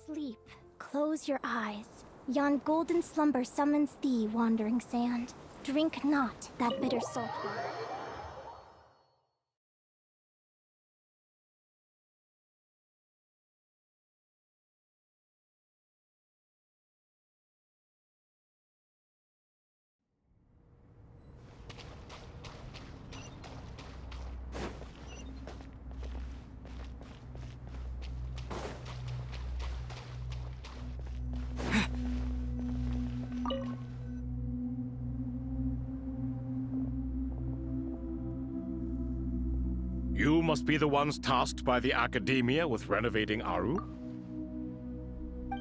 Sleep, close your eyes. Yon golden slumber summons thee, wandering sand. Drink not that bitter salt water. You must be the ones tasked by the Academia with renovating Aru?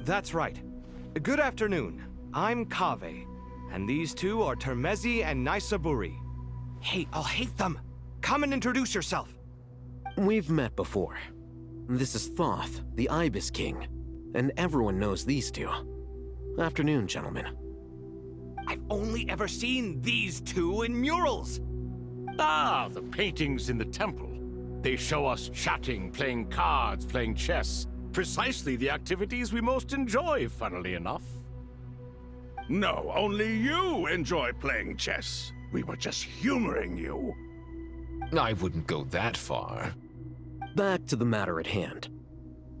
That's right. Good afternoon. I'm Kaveh, and these two are Termezi and Naisaburi. Hey, I'll hate them! Come and introduce yourself! We've met before. This is Thoth, the Ibis King, and everyone knows these two. Afternoon, gentlemen. I've only ever seen these two in murals! Ah, the paintings in the temple. They show us chatting, playing cards, playing chess. Precisely the activities we most enjoy, funnily enough. No, only you enjoy playing chess. We were just humoring you. I wouldn't go that far. Back to the matter at hand.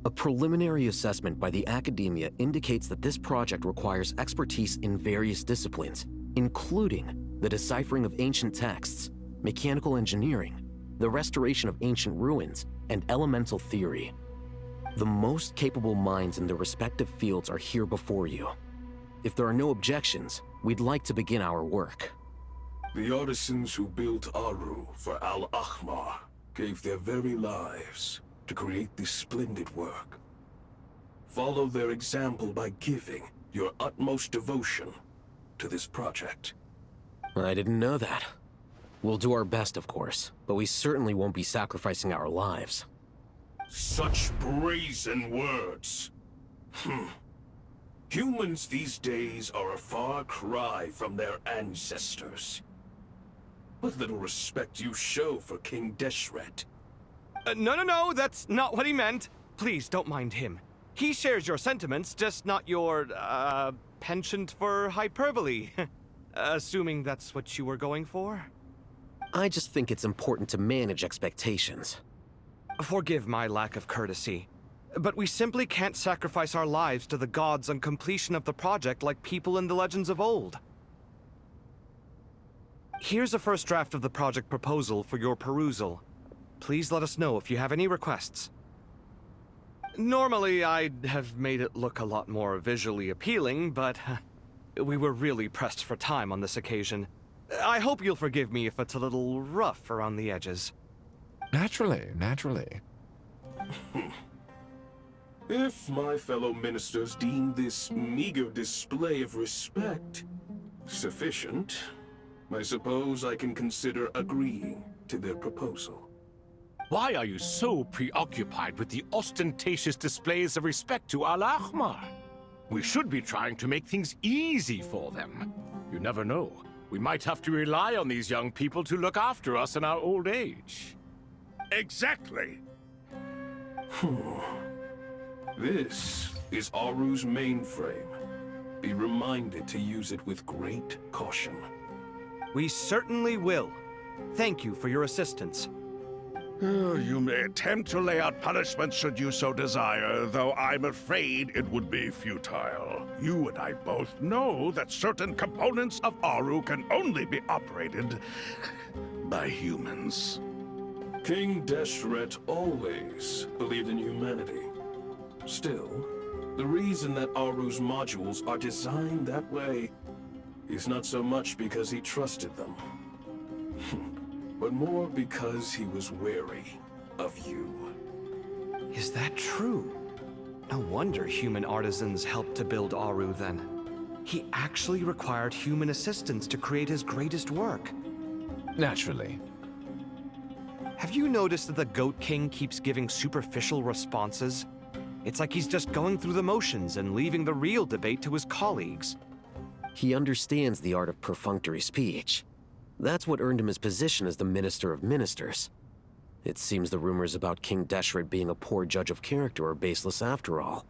A preliminary assessment by the Academia indicates that this project requires expertise in various disciplines, including the deciphering of ancient texts, mechanical engineering, the restoration of ancient ruins, and elemental theory. The most capable minds in their respective fields are here before you. If there are no objections, we'd like to begin our work. The artisans who built Aru for Al-Ahmar gave their very lives to create this splendid work. Follow their example by giving your utmost devotion to this project. I didn't know that. We'll do our best, of course, but we certainly won't be sacrificing our lives. Such brazen words. Humans these days are a far cry from their ancestors. What little respect you show for King Deshret. No, that's not what he meant. Please, don't mind him. He shares your sentiments, just not your, penchant for hyperbole. Assuming that's what you were going for? I just think it's important to manage expectations. Forgive my lack of courtesy, but we simply can't sacrifice our lives to the gods on completion of the project like people in the legends of old. Here's a first draft of the project proposal for your perusal. Please let us know if you have any requests. Normally, I'd have made it look a lot more visually appealing, but we were really pressed for time on this occasion. I hope you'll forgive me if it's a little rough around the edges. Naturally. If my fellow ministers deem this meager display of respect sufficient, I suppose I can consider agreeing to their proposal. Why are you so preoccupied with the ostentatious displays of respect to Al-Ahmar? We should be trying to make things easy for them. You never know. We might have to rely on these young people to look after us in our old age. Exactly. This is Aru's mainframe. Be reminded to use it with great caution. We certainly will. Thank you for your assistance. You may attempt to lay out punishment should you so desire, though I'm afraid it would be futile. You and I both know that certain components of Aru can only be operated by humans. King Deshret always believed in humanity. Still, the reason that Aru's modules are designed that way is not so much because he trusted them, but more because he was wary of you. Is that true? No wonder human artisans helped to build Aru then. He actually required human assistance to create his greatest work. Naturally. Have you noticed that the Goat King keeps giving superficial responses? It's like he's just going through the motions and leaving the real debate to his colleagues. He understands the art of perfunctory speech. That's what earned him his position as the Minister of Ministers. It seems the rumors about King Deshret being a poor judge of character are baseless after all.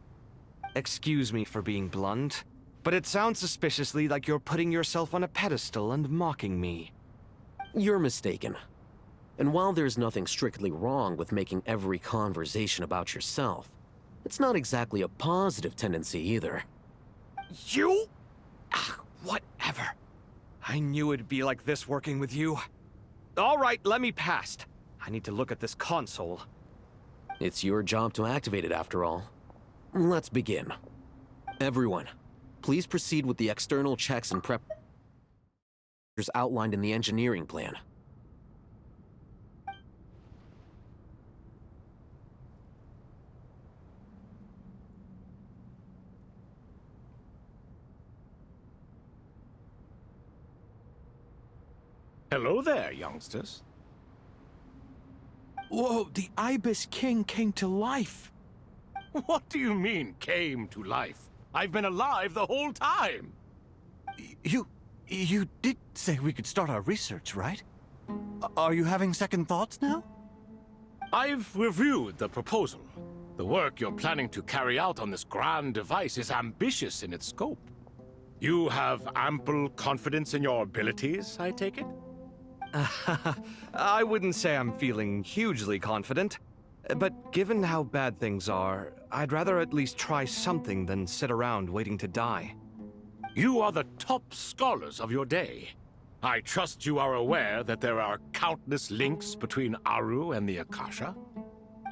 Excuse me for being blunt, but it sounds suspiciously like you're putting yourself on a pedestal and mocking me. You're mistaken. And while there's nothing strictly wrong with making every conversation about yourself, it's not exactly a positive tendency either. You? Whatever. I knew it'd be like this working with you. All right, let me past. I need to look at this console. It's your job to activate it after all. Let's begin. Everyone, please proceed with the external checks and prep outlined in the engineering plan. Hello there, youngsters. Whoa, the Ibis King came to life. What do you mean, came to life? I've been alive the whole time. You did say we could start our research, right? Are you having second thoughts now? I've reviewed the proposal. The work you're planning to carry out on this grand device is ambitious in its scope. You have ample confidence in your abilities, I take it? I wouldn't say I'm feeling hugely confident, but given how bad things are, I'd rather at least try something than sit around waiting to die. You are the top scholars of your day. I trust you are aware that there are countless links between Aru and the Akasha?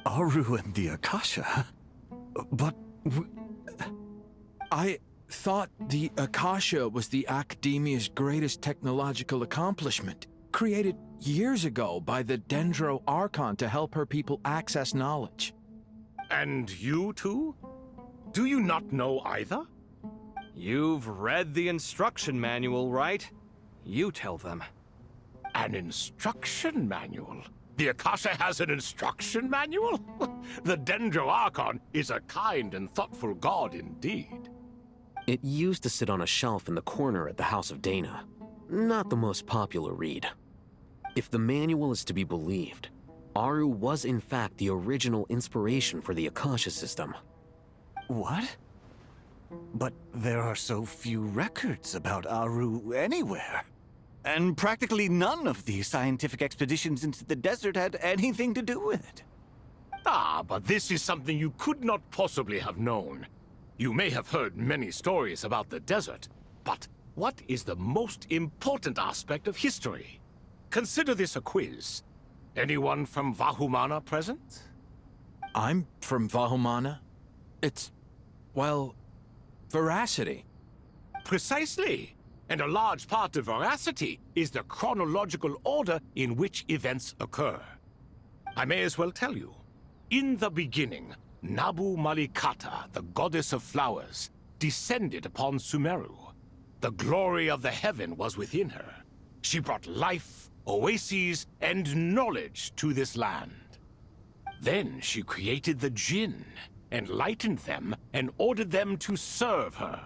Aru and the Akasha? But... I thought the Akasha was the Academia's greatest technological accomplishment, created years ago by the Dendro Archon to help her people access knowledge. And you too? Do you not know either? You've read the instruction manual, right? You tell them. An instruction manual? The Akasha has an instruction manual? The Dendro Archon is a kind and thoughtful god indeed. It used to sit on a shelf in the corner at the House of Dana. Not the most popular read. If the manual is to be believed, Aru was in fact the original inspiration for the Akasha system. what? But there are so few records about Aru anywhere. And practically none of the scientific expeditions into the desert had anything to do with it. Ah, but this is something you could not possibly have known. You may have heard many stories about the desert, but what is the most important aspect of history? Consider this a quiz. Anyone from Vahumana present? I'm from Vahumana. It's, well, veracity. Precisely. And a large part of veracity is the chronological order in which events occur. I may as well tell you. In the beginning, Nabu Malikata, the goddess of flowers, descended upon Sumeru. The glory of the heaven was within her. She brought life, oases, and knowledge to this land. Then she created the Jinn, enlightened them, and ordered them to serve her.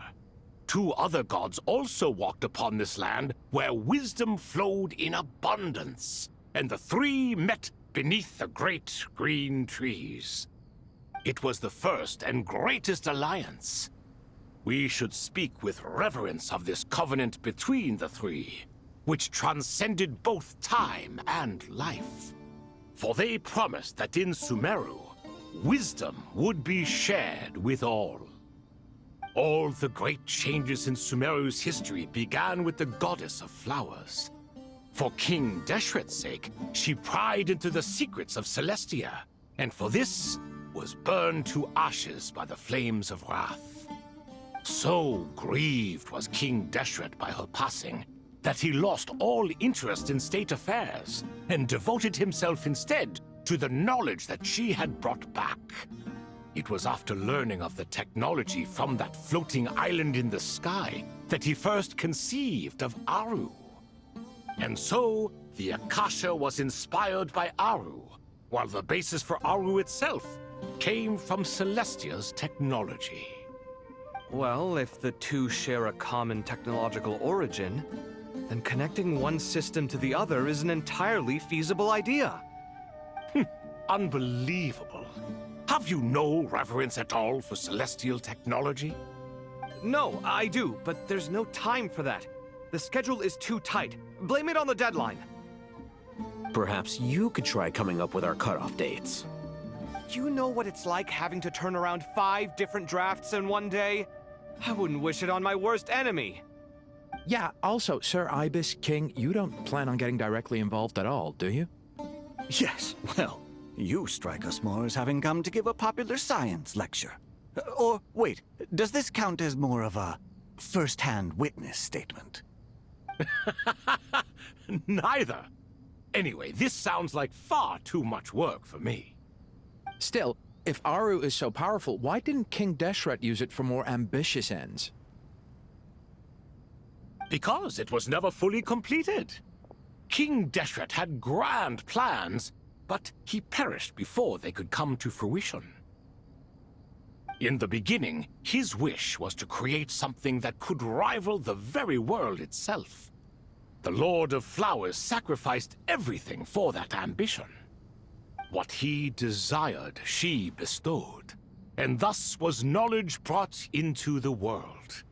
Two other gods also walked upon this land where wisdom flowed in abundance, and the three met beneath the great green trees. It was the first and greatest alliance. We should speak with reverence of this covenant between the three, which transcended both time and life. For they promised that in Sumeru, wisdom would be shared with all. All the great changes in Sumeru's history began with the goddess of flowers. For King Deshret's sake, she pried into the secrets of Celestia, and for this was burned to ashes by the flames of wrath. So grieved was King Deshret by her passing that he lost all interest in state affairs and devoted himself instead to the knowledge that she had brought back. It was after learning of the technology from that floating island in the sky that he first conceived of Aru. And so, the Akasha was inspired by Aru, while the basis for Aru itself came from Celestia's technology. Well, if the two share a common technological origin, then connecting one system to the other is an entirely feasible idea. Unbelievable. Have you no reverence at all for celestial technology? No, I do, but there's no time for that. The schedule is too tight. Blame it on the deadline. Perhaps you could try coming up with our cutoff dates. You know what it's like having to turn around 5 different drafts in one day? I wouldn't wish it on my worst enemy. Yeah, also, Sir Ibis, King, you don't plan on getting directly involved at all, do you? Yes, well, you strike us more as having come to give a popular science lecture. Or, wait, does this count as more of a first-hand witness statement? Neither. Anyway, this sounds like far too much work for me. Still, if Aru is so powerful, why didn't King Deshret use it for more ambitious ends? Because it was never fully completed. King Deshret had grand plans, but he perished before they could come to fruition. In the beginning, his wish was to create something that could rival the very world itself. The Lord of Flowers sacrificed everything for that ambition. What he desired, she bestowed, and thus was knowledge brought into the world.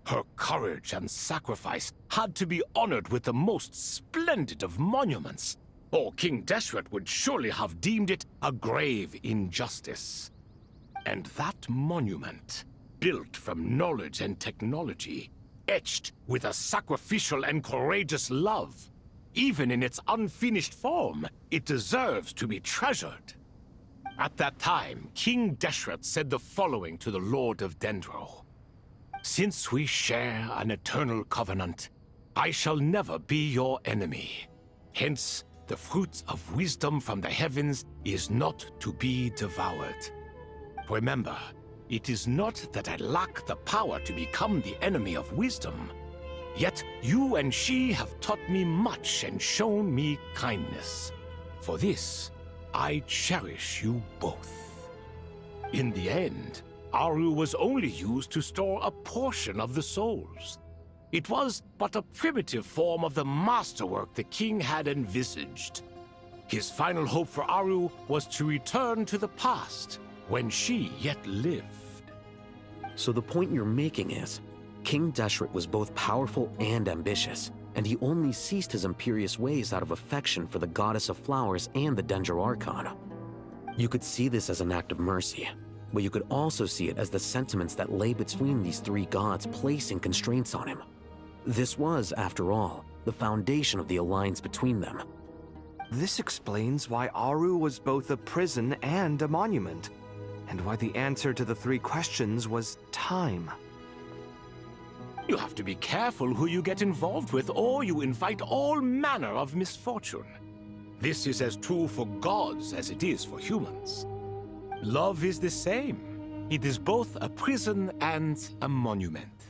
Her courage and sacrifice had to be honored with the most splendid of monuments, or King Deshret would surely have deemed it a grave injustice. And that monument, built from knowledge and technology, etched with a sacrificial and courageous love, even in its unfinished form, it deserves to be treasured. At that time, King Deshret said the following to the Lord of Dendro. Since we share an eternal covenant, I shall never be your enemy. Hence, the fruit of wisdom from the heavens is not to be devoured. Remember, it is not that I lack the power to become the enemy of wisdom. Yet you and she have taught me much and shown me kindness. For this, I cherish you both. In the end, Aru was only used to store a portion of the souls. It was but a primitive form of the masterwork the king had envisaged. His final hope for Aru was to return to the past, when she yet lived. So the point you're making is, King Deshret was both powerful and ambitious, and he only ceased his imperious ways out of affection for the Goddess of Flowers and the Dendro Archon. You could see this as an act of mercy, but you could also see it as the sentiments that lay between these three gods placing constraints on him. This was, after all, the foundation of the alliance between them. This explains why Aru was both a prison and a monument, and why the answer to the 3 questions was time. You have to be careful who you get involved with, or you invite all manner of misfortune. This is as true for gods as it is for humans. Love is the same. It is both a prison and a monument.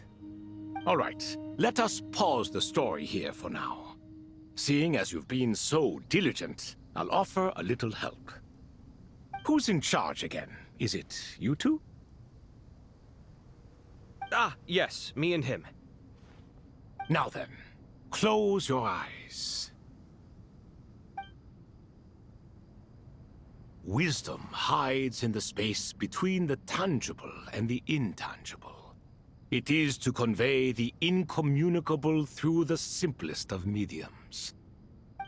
All right, let us pause the story here for now. Seeing as you've been so diligent, I'll offer a little help. Who's in charge again? Is it you two? Ah, yes, me and him. Now then, close your eyes. Wisdom hides in the space between the tangible and the intangible. It is to convey the incommunicable through the simplest of mediums.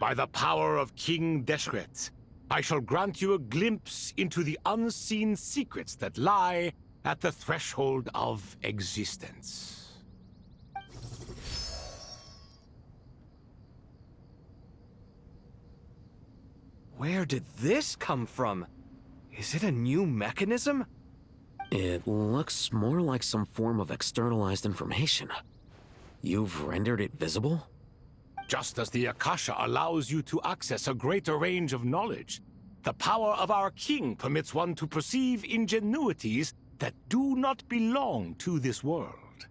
By the power of King Deshret, I shall grant you a glimpse into the unseen secrets that lie at the threshold of existence. Where did this come from? Is it a new mechanism? It looks more like some form of externalized information. You've rendered it visible? Just as the Akasha allows you to access a greater range of knowledge, the power of our king permits one to perceive ingenuities that do not belong to this world.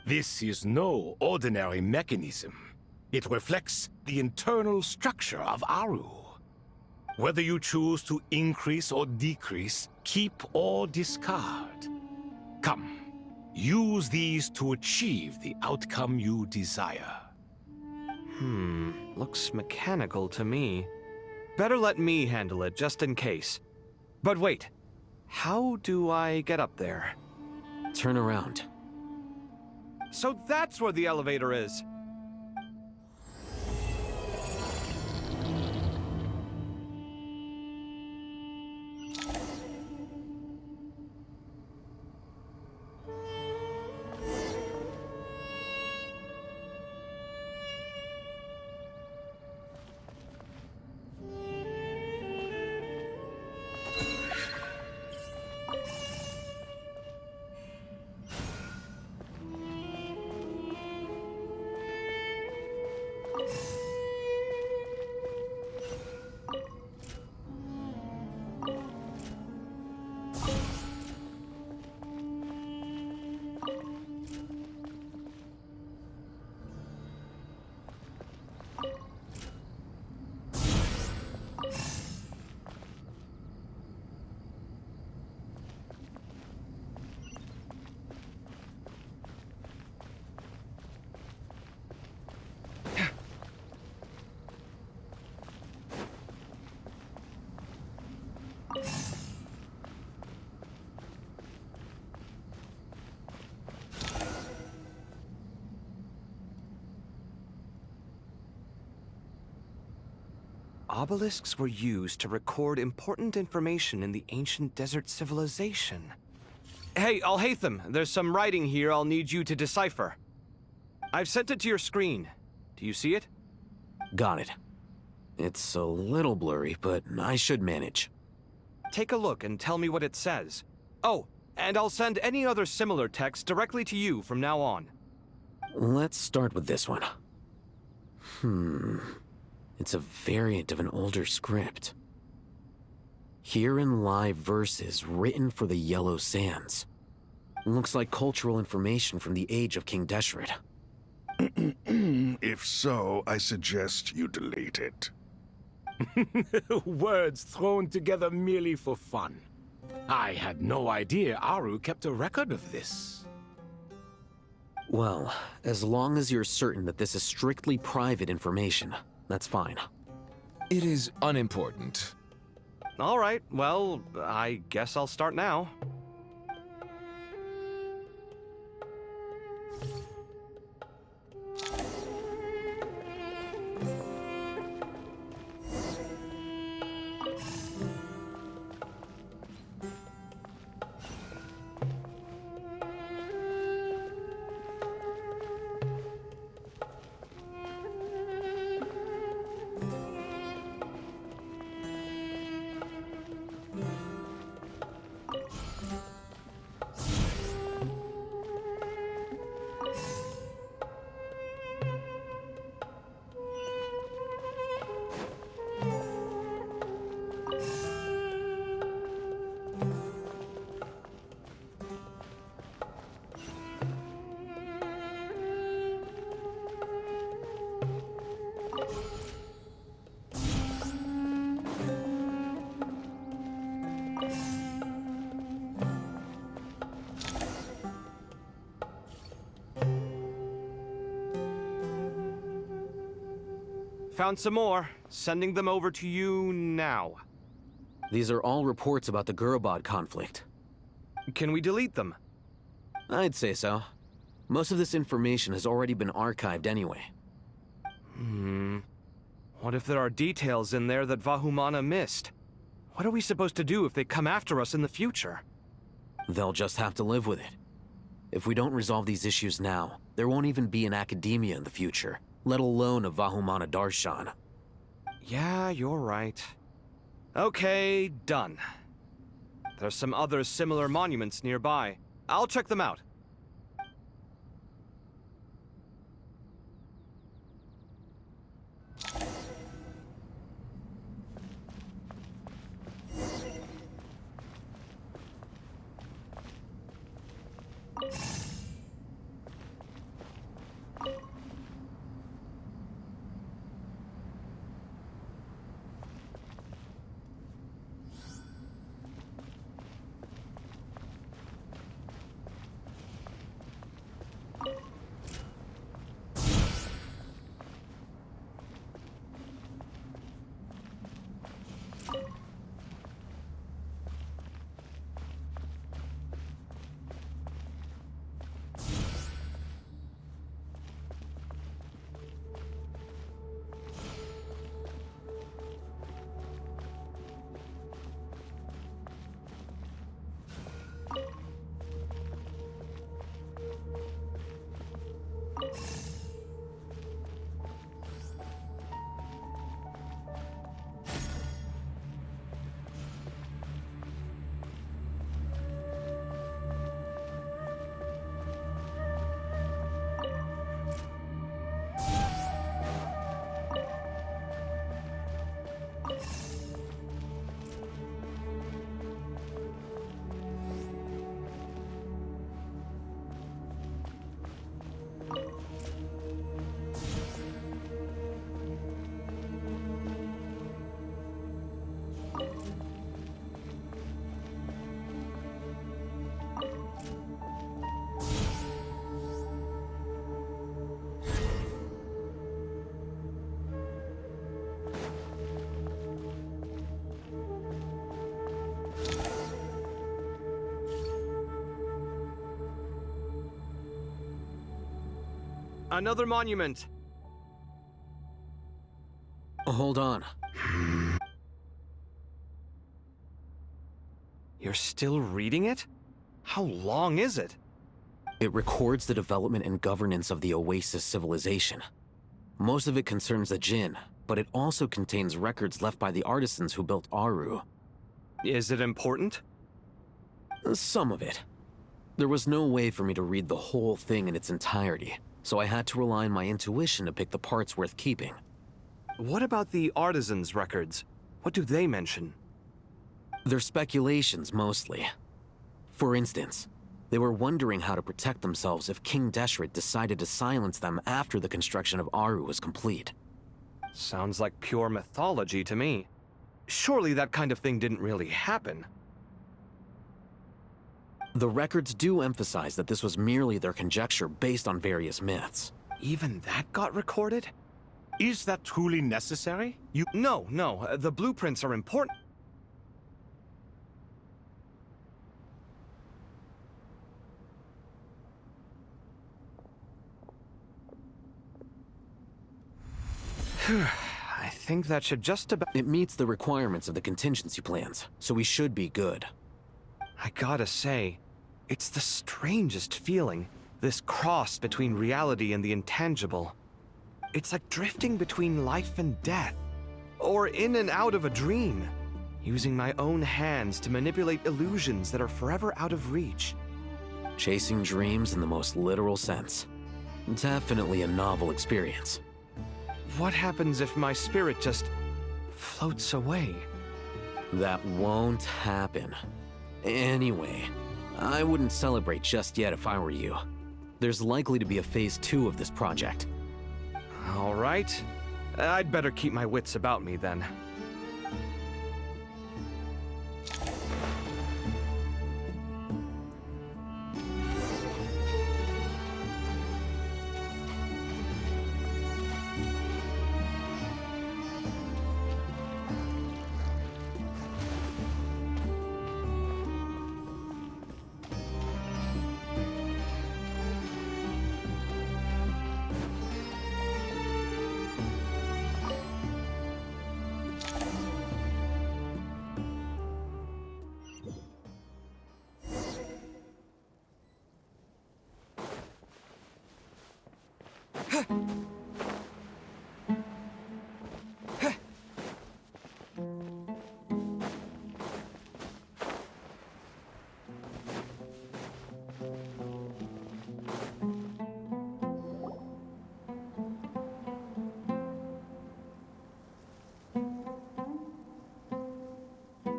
This is no ordinary mechanism. It reflects the internal structure of Aru. Whether you choose to increase or decrease, keep or discard. Come, use these to achieve the outcome you desire. Looks mechanical to me. Better let me handle it, just in case. But wait, how do I get up there? Turn around. So that's where the elevator is! Obelisks were used to record important information in the ancient desert civilization. Hey, Alhaitham, there's some writing here I'll need you to decipher. I've sent it to your screen. Do you see it? Got it. It's a little blurry, but I should manage. Take a look and tell me what it says. Oh, and I'll send any other similar text directly to you from now on. Let's start with this one. It's a variant of an older script. Herein lie verses written for the Yellow Sands. Looks like cultural information from the age of King Deshret. If so, I suggest you delete it. Words thrown together merely for fun. I had no idea Aru kept a record of this. Well, as long as you're certain that this is strictly private information, that's fine. It is unimportant. All right, well, I guess I'll start now. Found some more. Sending them over to you now. These are all reports about the Gurubad conflict. Can we delete them? I'd say so. Most of this information has already been archived anyway. What if there are details in there that Vahumana missed? What are we supposed to do if they come after us in the future? They'll just have to live with it. If we don't resolve these issues now, there won't even be an academia in the future, let alone a Vahumana Darshan. Yeah, you're right. Okay, done. There's some other similar monuments nearby. I'll check them out. Another monument. Hold on. You're still reading it? How long is it? It records the development and governance of the Oasis civilization. Most of it concerns the Jinn, but it also contains records left by the artisans who built Aru. Is it important? Some of it. There was no way for me to read the whole thing in its entirety, so I had to rely on my intuition to pick the parts worth keeping. What about the artisans' records? What do they mention? They're speculations, mostly. For instance, they were wondering how to protect themselves if King Deshret decided to silence them after the construction of Aru was complete. Sounds like pure mythology to me. Surely that kind of thing didn't really happen. The records do emphasize that this was merely their conjecture based on various myths. Even that got recorded? Is that truly necessary? No, the blueprints are important. I think that should just about... It meets the requirements of the contingency plans, so we should be good. I gotta say, it's the strangest feeling, this cross between reality and the intangible. It's like drifting between life and death, or in and out of a dream, using my own hands to manipulate illusions that are forever out of reach. Chasing dreams in the most literal sense. Definitely a novel experience. What happens if my spirit just floats away? That won't happen. Anyway, I wouldn't celebrate just yet if I were you. There's likely to be a phase 2 of this project. All right. I'd better keep my wits about me then.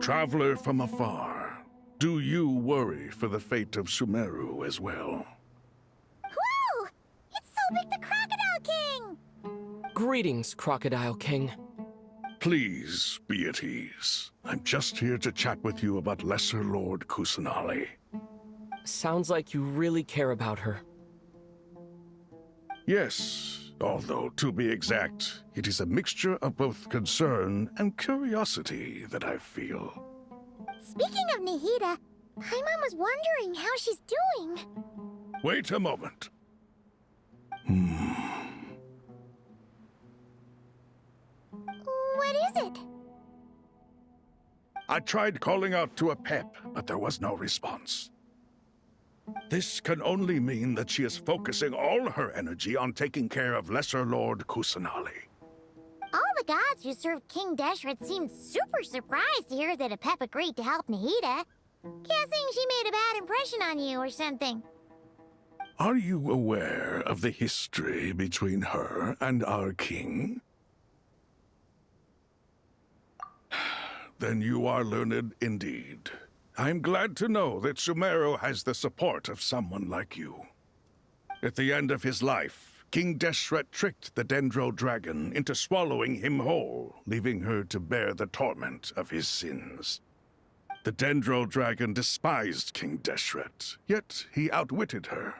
Traveler from afar, do you worry for the fate of Sumeru as well? Whoa! It's so big the Crocodile King! Greetings, Crocodile King. Please be at ease. I'm just here to chat with you about Lesser Lord Kusanali. Sounds like you really care about her. Yes, although to be exact, it is a mixture of both concern and curiosity that I feel. Speaking of Nahida, Paimon was wondering how she's doing. Wait a moment. What is it? I tried calling out to a pep, but there was no response. This can only mean that she is focusing all her energy on taking care of Lesser Lord Kusanali. All the gods who served King Deshret seemed super surprised to hear that Apep agreed to help Nahida. Guessing she made a bad impression on you or something. Are you aware of the history between her and our king? Then you are learned indeed. I'm glad to know that Sumeru has the support of someone like you. At the end of his life, King Deshret tricked the Dendro Dragon into swallowing him whole, leaving her to bear the torment of his sins. The Dendro Dragon despised King Deshret, yet he outwitted her.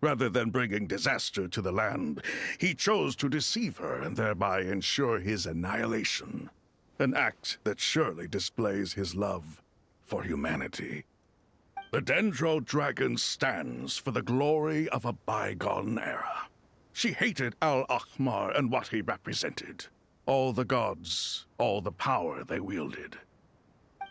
Rather than bringing disaster to the land, he chose to deceive her and thereby ensure his annihilation. An act that surely displays his love for humanity. The Dendro Dragon stands for the glory of a bygone era. She hated Al-Ahmar and what he represented. All the gods, all the power they wielded.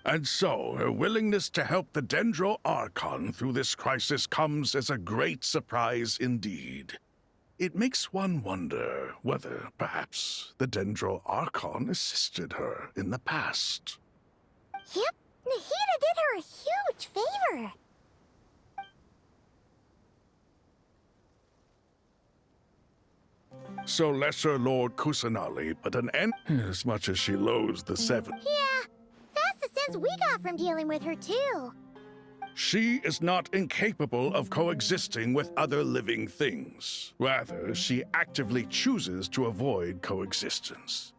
And so, her willingness to help the Dendro Archon through this crisis comes as a great surprise indeed. It makes one wonder whether, perhaps, the Dendro Archon assisted her in the past. Yep, Nahida did her a huge favor. So Lesser Lord Kusanali put an end, as much as she loathes the Seven. Yeah, that's the sense we got from dealing with her, too. She is not incapable of coexisting with other living things. Rather, she actively chooses to avoid coexistence.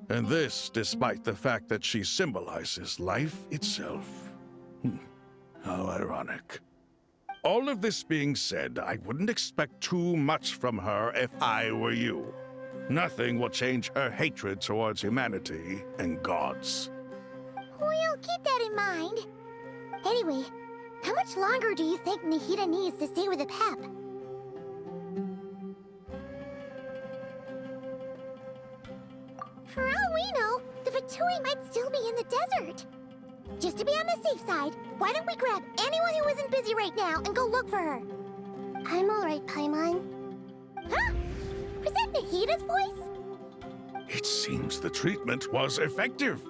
And this despite the fact that she symbolizes life itself. How ironic. All of this being said, I wouldn't expect too much from her if I were you. Nothing will change her hatred towards humanity and gods. We'll keep that in mind. Anyway, how much longer do you think Nahida needs to stay with the Pep? For all we know, the Fatui might still be in the desert. Just to be on the safe side, why don't we grab anyone who isn't busy right now and go look for her? I'm alright, Paimon. Huh? Was that Nahida's voice? It seems the treatment was effective.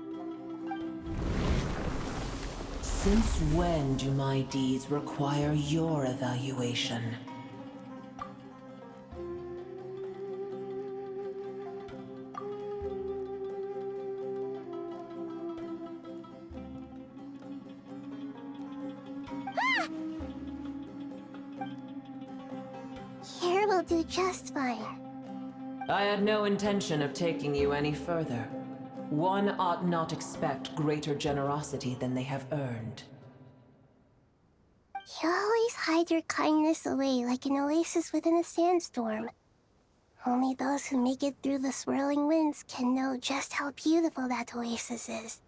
Since when do my deeds require your evaluation? Here will do just fine. I had no intention of taking you any further. One ought not expect greater generosity than they have earned. You always hide your kindness away like an oasis within a sandstorm. Only those who make it through the swirling winds can know just how beautiful that oasis is.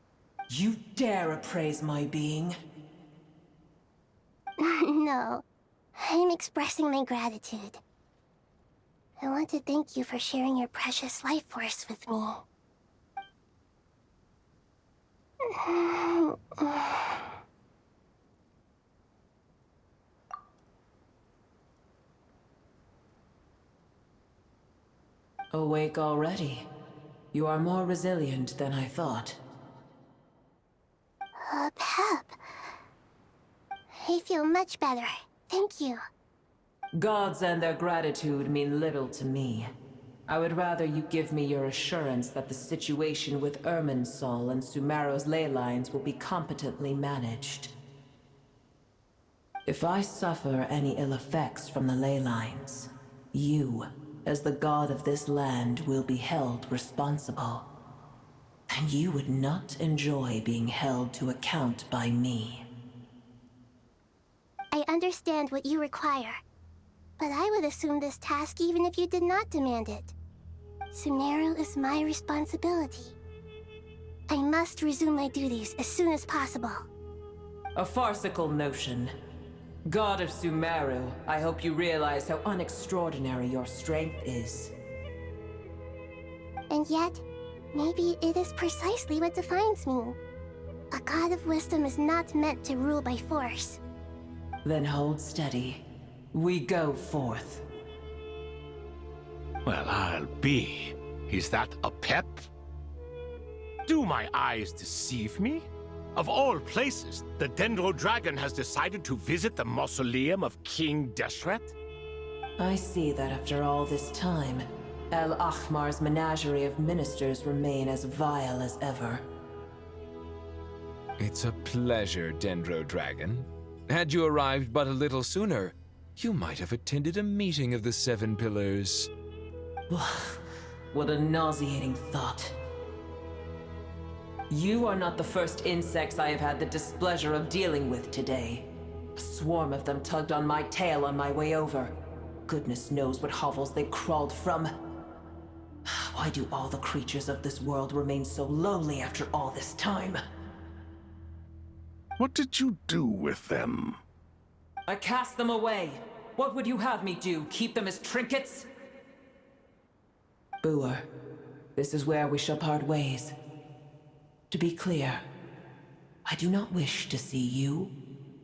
You dare appraise my being? No, I'm expressing my gratitude. I want to thank you for sharing your precious life force with me. Awake already? You are more resilient than I thought. Pep. I feel much better. Thank you. Gods and their gratitude mean little to me. I would rather you give me your assurance that the situation with Irminsul and Sumeru's ley lines will be competently managed. If I suffer any ill effects from the ley lines, you, as the god of this land, will be held responsible. And you would not enjoy being held to account by me. I understand what you require, but I would assume this task even if you did not demand it. Sumeru is my responsibility. I must resume my duties as soon as possible. A farcical notion. God of Sumeru, I hope you realize how unextraordinary your strength is. And yet, maybe it is precisely what defines me. A god of wisdom is not meant to rule by force. Then hold steady. We go forth. Well, I'll be. Is that a pep? Do my eyes deceive me? Of all places, the Dendro Dragon has decided to visit the mausoleum of King Deshret? I see that after all this time, El Ahmar's menagerie of ministers remain as vile as ever. It's a pleasure, Dendro Dragon. Had you arrived but a little sooner, you might have attended a meeting of the Seven Pillars. What a nauseating thought. You are not the first insects I have had the displeasure of dealing with today. A swarm of them tugged on my tail on my way over. Goodness knows what hovels they crawled from. Why do all the creatures of this world remain so lowly after all this time? What did you do with them? I cast them away. What would you have me do? Keep them as trinkets? Booer, this is where we shall part ways. To be clear, I do not wish to see you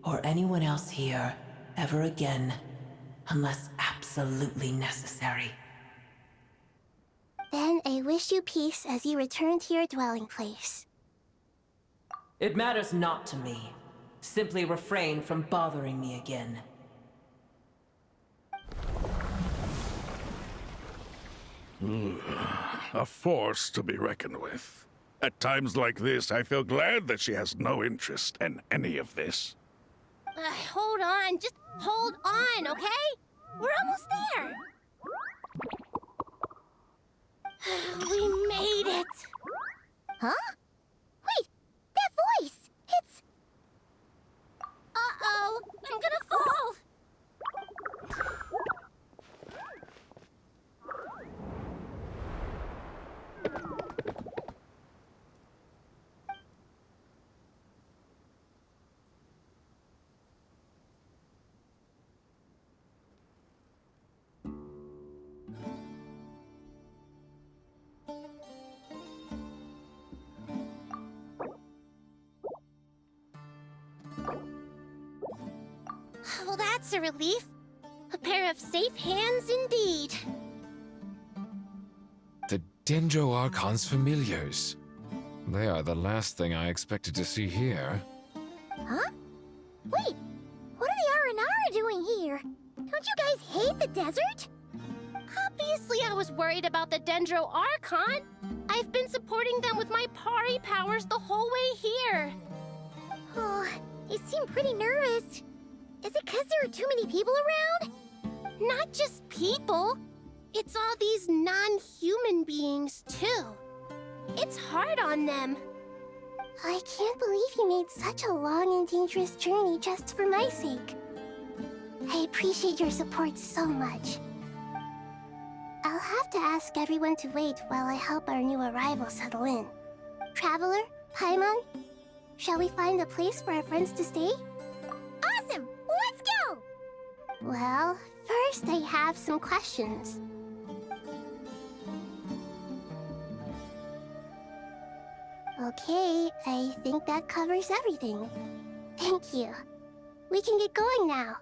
or anyone else here ever again, unless absolutely necessary. Then I wish you peace as you return to your dwelling place. It matters not to me. Simply refrain from bothering me again. A force to be reckoned with. At times like this, I feel glad that she has no interest in any of this. Hold on, just hold on, okay? We're almost there. We made it. Huh? Wait, that voice! It's... Uh-oh, I'm gonna fall! Well, that's a relief. A pair of safe hands indeed. The Dendro Archon's familiars. They are the last thing I expected to see here. Huh? Wait, what are the R&R doing here? Don't you guys hate the desert? Obviously I was worried about the Dendro Archon. I've been supporting them with my Pari powers the whole way here. Oh, you seem pretty nervous. Is it because there are too many people around? Not just people. It's all these non-human beings, too. It's hard on them. I can't believe you made such a long and dangerous journey just for my sake. I appreciate your support so much. I'll have to ask everyone to wait while I help our new arrival settle in. Traveler, Paimon, shall we find a place for our friends to stay? Awesome! Let's go! Well, first I have some questions. Okay, I think that covers everything. Thank you. We can get going now.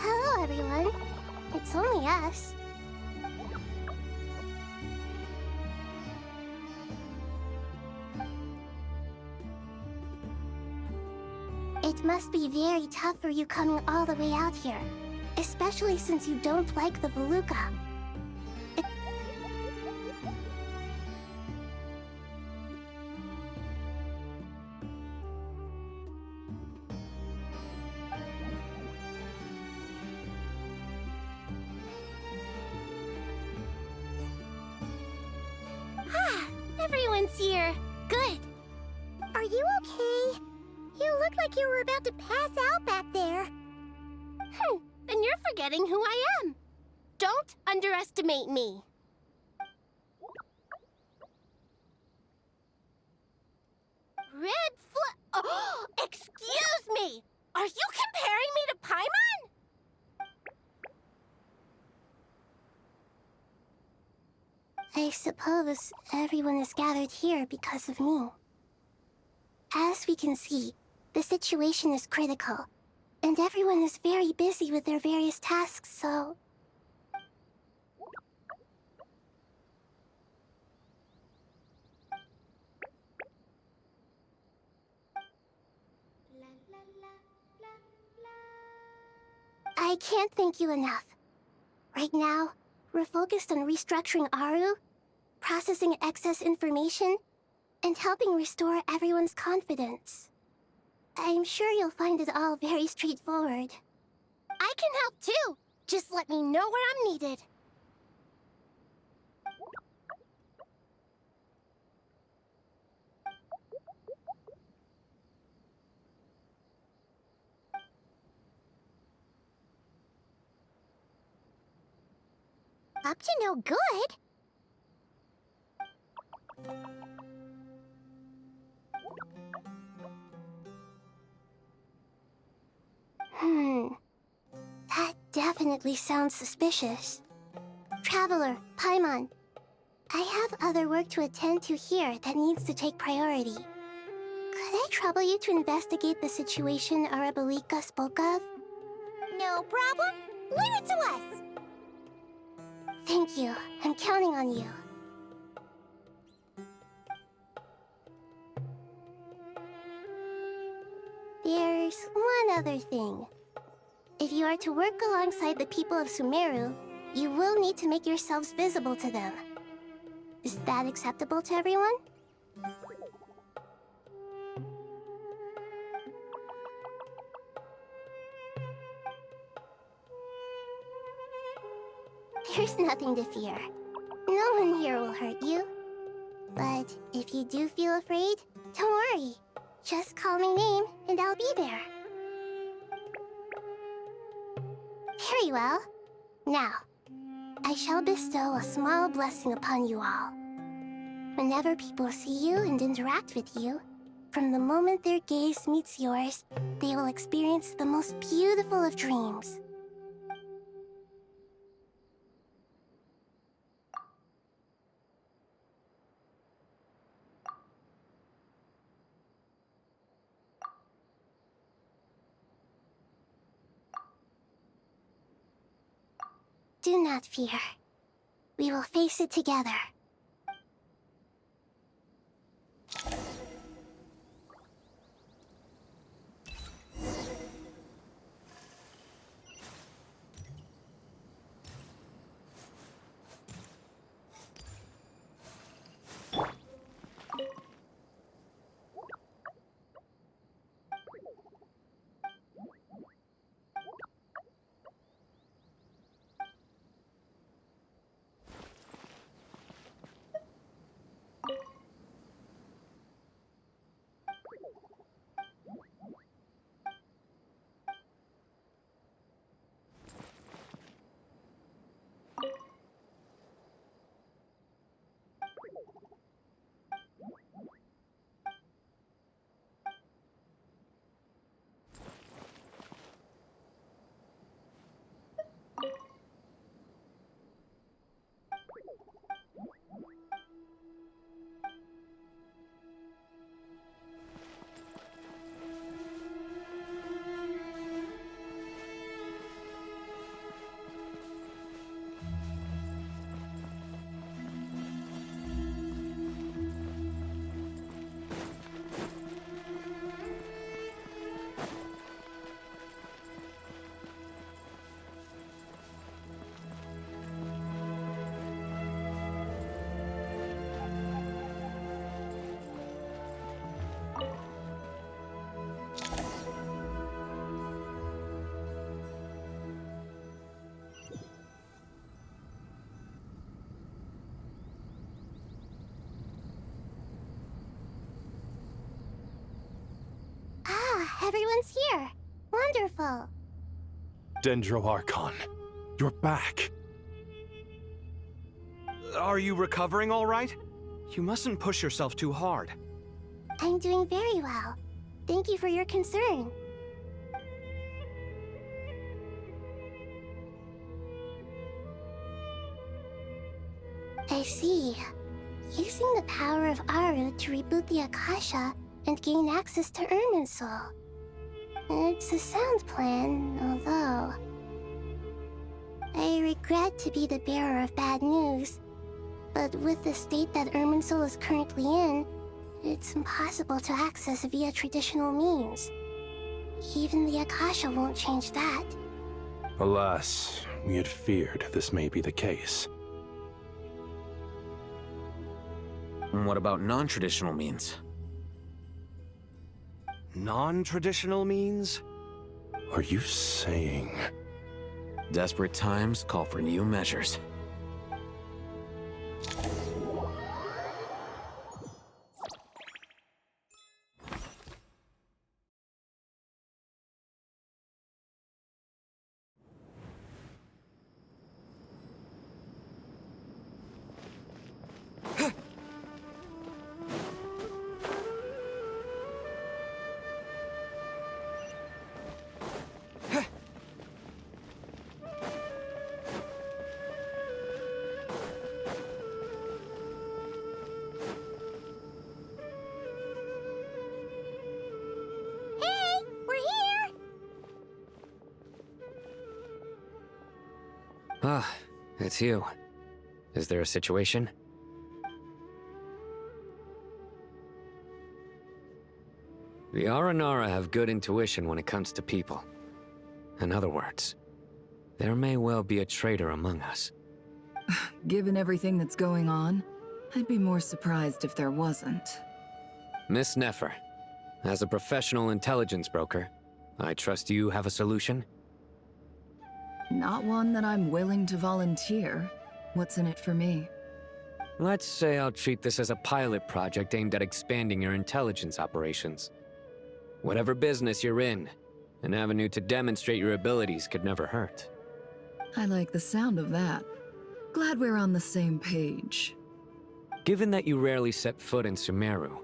Hello, everyone. It's only us. It must be very tough for you coming all the way out here, especially since you don't like the Voluka. Everyone's here. Good. Are you okay? You look like you were about to pass out back there. And you're forgetting who I am. Don't underestimate me. Oh, excuse me! Are you comparing me to Paimon? I suppose everyone is gathered here because of me. As we can see, the situation is critical, and everyone is very busy with their various tasks, so... I can't thank you enough. Right now, we're focused on restructuring Aru, processing excess information, and helping restore everyone's confidence. I'm sure you'll find it all very straightforward. I can help too! Just let me know where I'm needed. Up to no good? That definitely sounds suspicious. Traveler, Paimon, I have other work to attend to here that needs to take priority. Could I trouble you to investigate the situation Arabalika spoke of? No problem. Leave it to us! Thank you. I'm counting on you. There's one other thing. If you are to work alongside the people of Sumeru, you will need to make yourselves visible to them. Is that acceptable to everyone? There's nothing to fear. No one here will hurt you. But if you do feel afraid, don't worry. Just call my name and I'll be there. Very well. Now, I shall bestow a small blessing upon you all. Whenever people see you and interact with you, from the moment their gaze meets yours, they will experience the most beautiful of dreams. Do not fear. We will face it together. Everyone's here. Wonderful. Dendro Archon, you're back. Are you recovering all right? You mustn't push yourself too hard. I'm doing very well. Thank you for your concern. I see. Using the power of Aru to reboot the Akasha and gain access to Irminsul. It's a sound plan, although... I regret to be the bearer of bad news, but with the state that Irminsul is currently in, it's impossible to access via traditional means. Even the Akasha won't change that. Alas, we had feared this may be the case. What about non-traditional means? Non-traditional means? Are you saying... Desperate times call for new measures. Ah, it's you. Is there a situation? The Aranara have good intuition when it comes to people. In other words, there may well be a traitor among us. Given everything that's going on, I'd be more surprised if there wasn't. Miss Nefer, as a professional intelligence broker, I trust you have a solution? Not one that I'm willing to volunteer. What's in it for me? Let's say I'll treat this as a pilot project aimed at expanding your intelligence operations. Whatever business you're in, an avenue to demonstrate your abilities could never hurt. I like the sound of that. Glad we're on the same page. Given that you rarely set foot in Sumeru,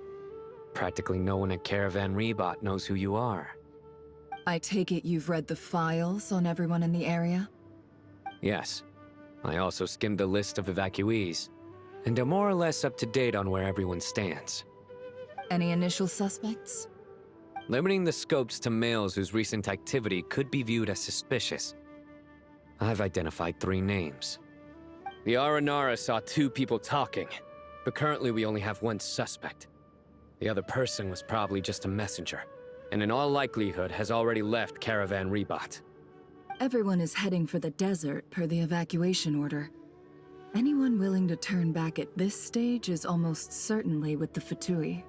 practically no one at Caravan Rebot knows who you are. I take it you've read the files on everyone in the area? Yes. I also skimmed the list of evacuees, and am more or less up to date on where everyone stands. Any initial suspects? Limiting the scopes to males whose recent activity could be viewed as suspicious. I've identified 3 names. The Aranara saw 2 people talking, but currently we only have 1 suspect. The other person was probably just a messenger, and in all likelihood has already left Caravan Rebot. Everyone is heading for the desert per the evacuation order. Anyone willing to turn back at this stage is almost certainly with the Fatui.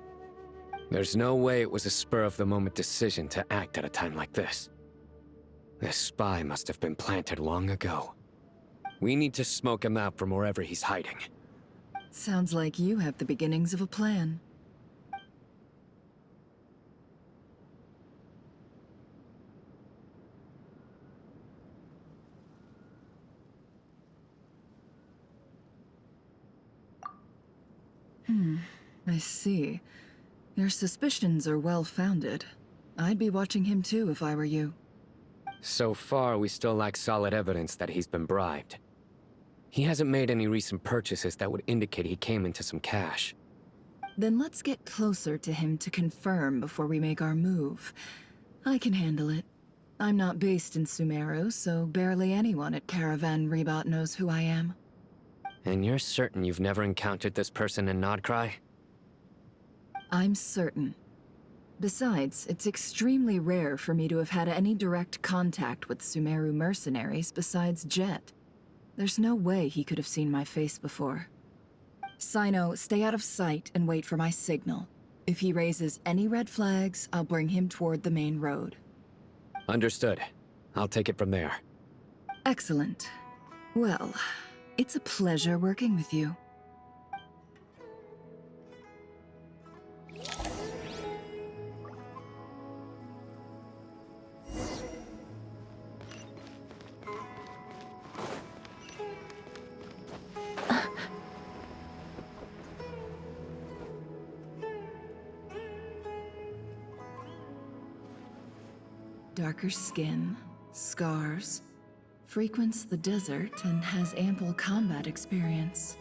There's no way it was a spur-of-the-moment decision to act at a time like this. This spy must have been planted long ago. We need to smoke him out from wherever he's hiding. Sounds like you have the beginnings of a plan. I see. Your suspicions are well-founded. I'd be watching him too if I were you. So far, we still lack solid evidence that he's been bribed. He hasn't made any recent purchases that would indicate he came into some cash. Then let's get closer to him to confirm before we make our move. I can handle it. I'm not based in Sumeru, so barely anyone at Caravan Rebot knows who I am. And you're certain you've never encountered this person in Nodcry? I'm certain. Besides, it's extremely rare for me to have had any direct contact with Sumeru mercenaries besides Jet. There's no way he could have seen my face before. Sino, stay out of sight and wait for my signal. If he raises any red flags, I'll bring him toward the main road. Understood. I'll take it from there. Excellent. Well, it's a pleasure working with you. darker skin, scars, frequents the desert, and has ample combat experience.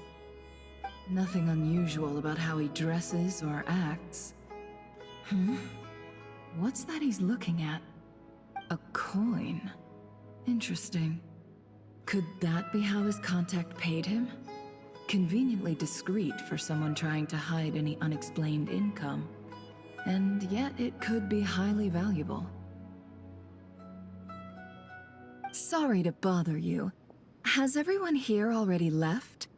Nothing unusual about how he dresses or acts. What's that he's looking at? A coin. Interesting. Could that be how his contact paid him? Conveniently discreet for someone trying to hide any unexplained income. And yet it could be highly valuable. Sorry to bother you. Has everyone here already left?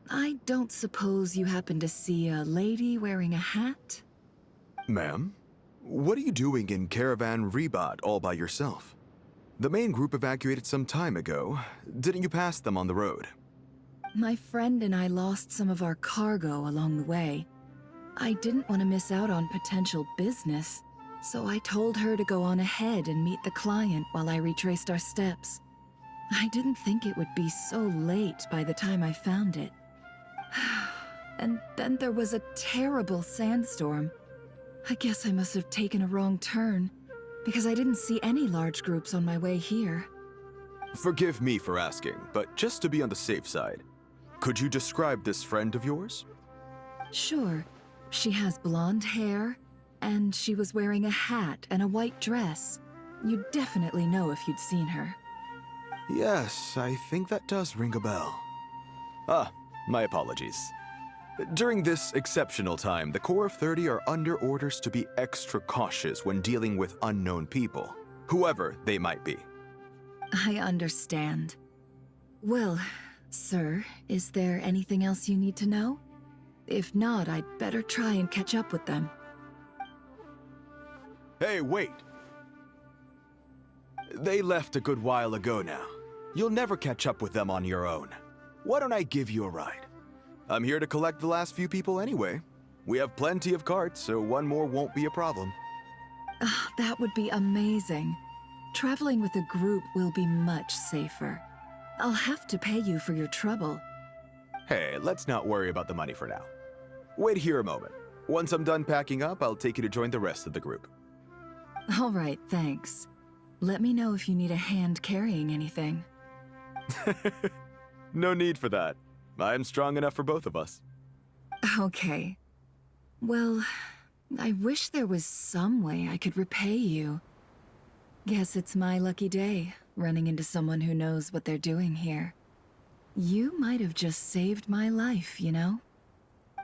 I don't suppose you happen to see a lady wearing a hat? Ma'am, what are you doing in Caravan Rebat all by yourself? The main group evacuated some time ago. Didn't you pass them on the road? My friend and I lost some of our cargo along the way. I didn't want to miss out on potential business, so I told her to go on ahead and meet the client while I retraced our steps. I didn't think it would be so late by the time I found it. And then there was a terrible sandstorm. I guess I must have taken a wrong turn, because I didn't see any large groups on my way here. Forgive me for asking, but just to be on the safe side, could you describe this friend of yours? Sure. She has blonde hair, and she was wearing a hat and a white dress. You'd definitely know if you'd seen her. Yes, I think that does ring a bell. Ah, my apologies. During this exceptional time, the Corps of 30 are under orders to be extra cautious when dealing with unknown people, whoever they might be. I understand. Well, sir, is there anything else you need to know? If not, I'd better try and catch up with them. Hey, wait! They left a good while ago now. You'll never catch up with them on your own. Why don't I give you a ride? I'm here to collect the last few people anyway. We have plenty of carts, so one more won't be a problem. That would be amazing. Traveling with a group will be much safer. I'll have to pay you for your trouble. Hey, let's not worry about the money for now. Wait here a moment. Once I'm done packing up, I'll take you to join the rest of the group. All right, thanks. Let me know if you need a hand carrying anything. No need for that. I'm strong enough for both of us. Okay. Well, I wish there was some way I could repay you. Guess it's my lucky day, running into someone who knows what they're doing here. You might have just saved my life, you know?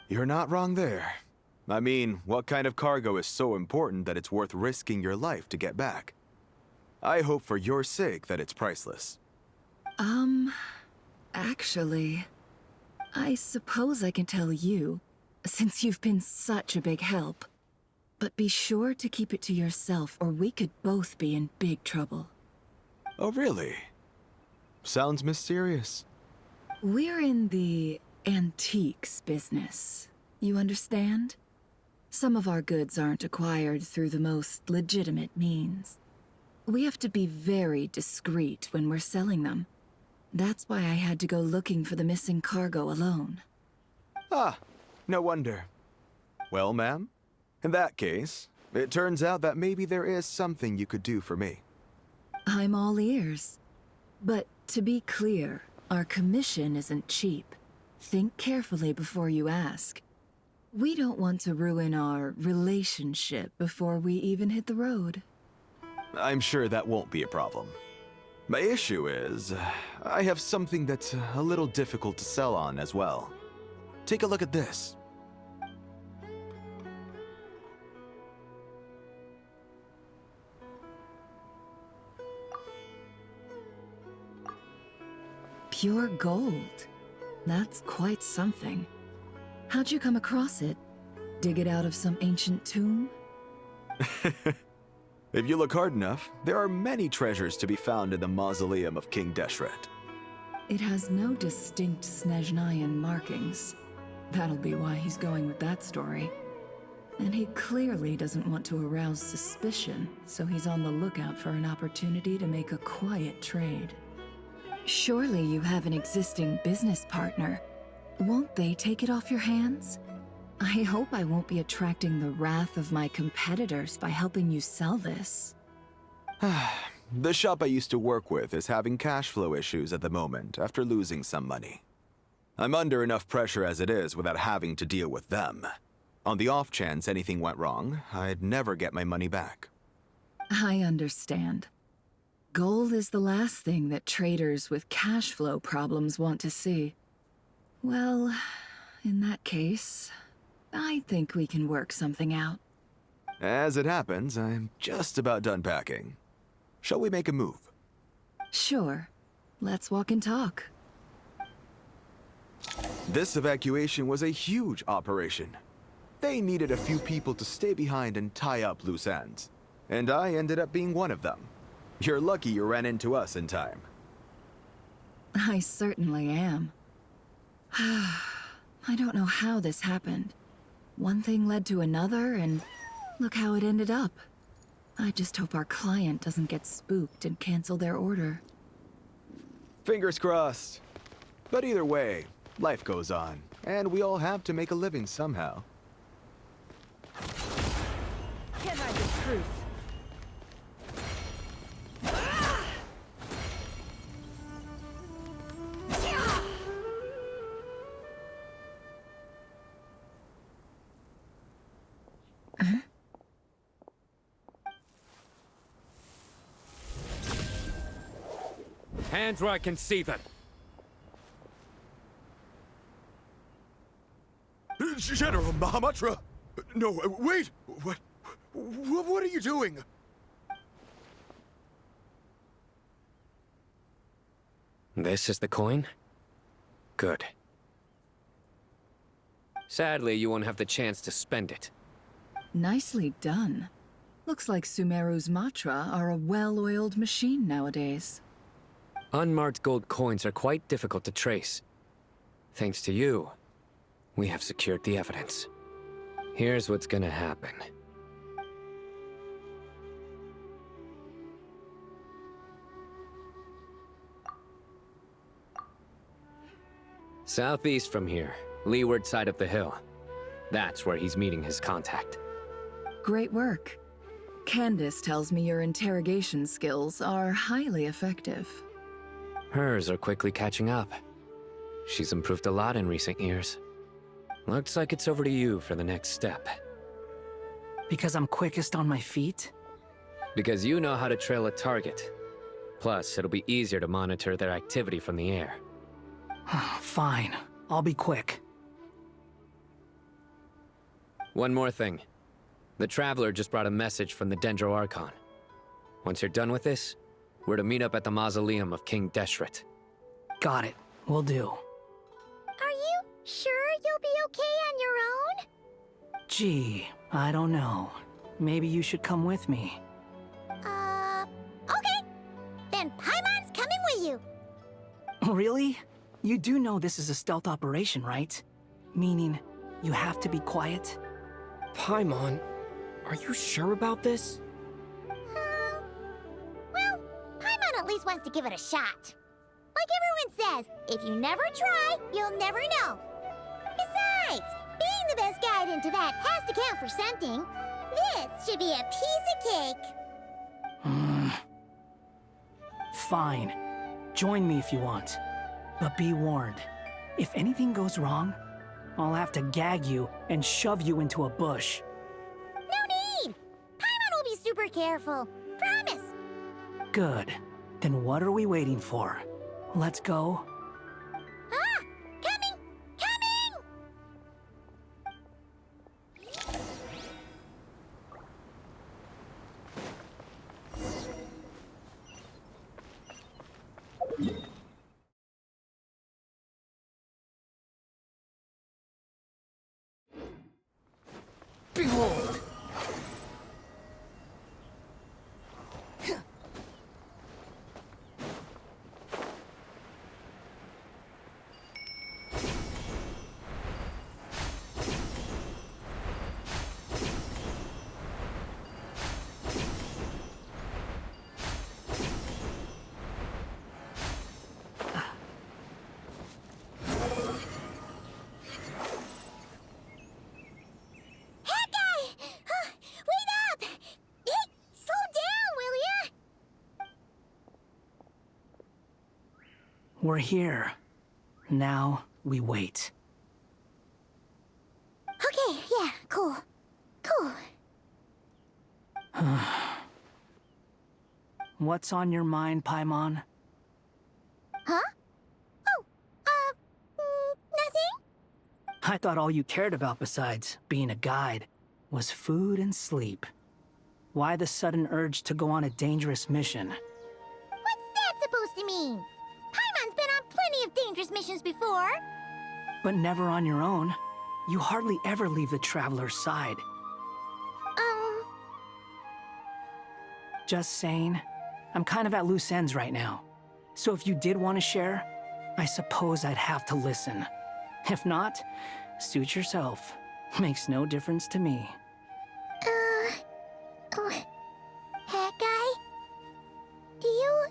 You're not wrong there. I mean, what kind of cargo is so important that it's worth risking your life to get back? I hope for your sake that it's priceless. Actually, I suppose I can tell you, since you've been such a big help. But be sure to keep it to yourself, or we could both be in big trouble. Oh, really? Sounds mysterious. We're in the antiques business. You understand? Some of our goods aren't acquired through the most legitimate means. We have to be very discreet when we're selling them. That's why I had to go looking for the missing cargo alone. Ah, no wonder. Well, ma'am, in that case, it turns out that maybe there is something you could do for me. I'm all ears. But to be clear, our commission isn't cheap. Think carefully before you ask. We don't want to ruin our relationship before we even hit the road. I'm sure that won't be a problem. My issue is, I have something that's a little difficult to sell on as well. Take a look at this. Pure gold. That's quite something. How'd you come across it? Dig it out of some ancient tomb? If you look hard enough, there are many treasures to be found in the mausoleum of King Deshret. It has no distinct Snezhnayan markings. That'll be why he's going with that story. And he clearly doesn't want to arouse suspicion, so he's on the lookout for an opportunity to make a quiet trade. Surely you have an existing business partner. Won't they take it off your hands? I hope I won't be attracting the wrath of my competitors by helping you sell this. The shop I used to work with is having cash flow issues at the moment after losing some money. I'm under enough pressure as it is without having to deal with them. On the off chance anything went wrong, I'd never get my money back. I understand. Gold is the last thing that traders with cash flow problems want to see. Well, in that case, I think we can work something out. As it happens, I'm just about done packing. Shall we make a move? Sure. Let's walk and talk. This evacuation was a huge operation. They needed a few people to stay behind and tie up loose ends. And I ended up being one of them. You're lucky you ran into us in time. I certainly am. I don't know how this happened. One thing led to another, and look how it ended up. I just hope our client doesn't get spooked and cancel their order. Fingers crossed. But either way, life goes on, and we all have to make a living somehow. Can't hide the truth. Hands where I can see them. General Mahamatra! No, wait! What are you doing? This is the coin? Good. Sadly, you won't have the chance to spend it. Nicely done. Looks like Sumeru's Matra are a well-oiled machine nowadays. Unmarked gold coins are quite difficult to trace. Thanks to you, we have secured the evidence. Here's what's gonna happen. Southeast from here, leeward side of the hill. That's where he's meeting his contact. Great work. Candace tells me your interrogation skills are highly effective. Hers are quickly catching up. She's improved a lot in recent years. Looks like it's over to you for the next step. Because I'm quickest on my feet? Because you know how to trail a target. Plus, it'll be easier to monitor their activity from the air. Fine. I'll be quick. One more thing. The Traveler just brought a message from the Dendro Archon. Once you're done with this, we're to meet up at the mausoleum of King Deshret. Got it. Will do. Are you sure you'll be okay on your own? Gee, I don't know. Maybe you should come with me. Okay. Then Paimon's coming with you. Really? You do know this is a stealth operation, right? Meaning, you have to be quiet? Paimon, are you sure about this? Well, Paimon at least wants to give it a shot. Like everyone says, if you never try, you'll never know. Besides, being the best guide into that has to count for something. This should be a piece of cake. Fine. Join me if you want. But be warned, if anything goes wrong, I'll have to gag you and shove you into a bush. No need! Paimon will be super careful. Promise! Good. Then what are we waiting for? Let's go. Ah! Coming! Coming! Behold! We're here. Now we wait. Okay, yeah, cool. Cool. What's on your mind, Paimon? Huh? Oh, nothing? I thought all you cared about besides being a guide was food and sleep. Why the sudden urge to go on a dangerous mission? What's that supposed to mean? Paimon's been on plenty of dangerous missions before. But never on your own. You hardly ever leave the Traveler's side. Just saying, I'm kind of at loose ends right now. So if you did want to share, I suppose I'd have to listen. If not, suit yourself. Makes no difference to me. Hat guy? Do you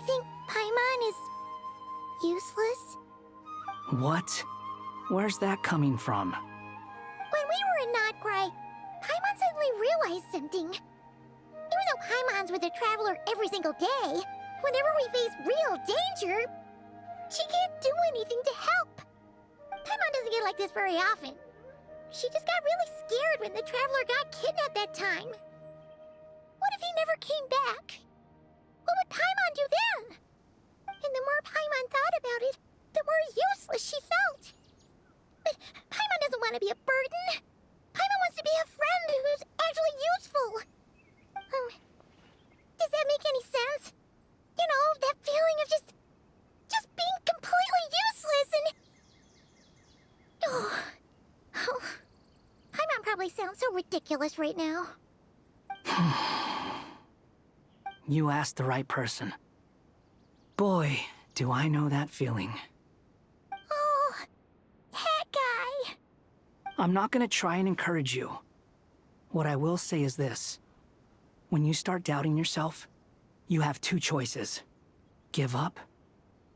think Paimon is useless? What? Where's that coming from? When we were in Notgrai, Paimon suddenly realized something. Even though Paimon's with the Traveler every single day, whenever we face real danger, she can't do anything to help. Paimon doesn't get like this very often. She just got really scared when the Traveler got kidnapped that time. What if he never came back? What would Paimon do then? And the more Paimon thought about it, the more useless she felt. But Paimon doesn't want to be a burden. Paimon wants to be a friend who's actually useful. Does that make any sense? You know, that feeling of just being completely useless and... Oh, Paimon probably sounds so ridiculous right now. You asked the right person. Boy, do I know that feeling. Oh, hat guy. I'm not gonna try and encourage you. What I will say is this. When you start doubting yourself, you have two choices. Give up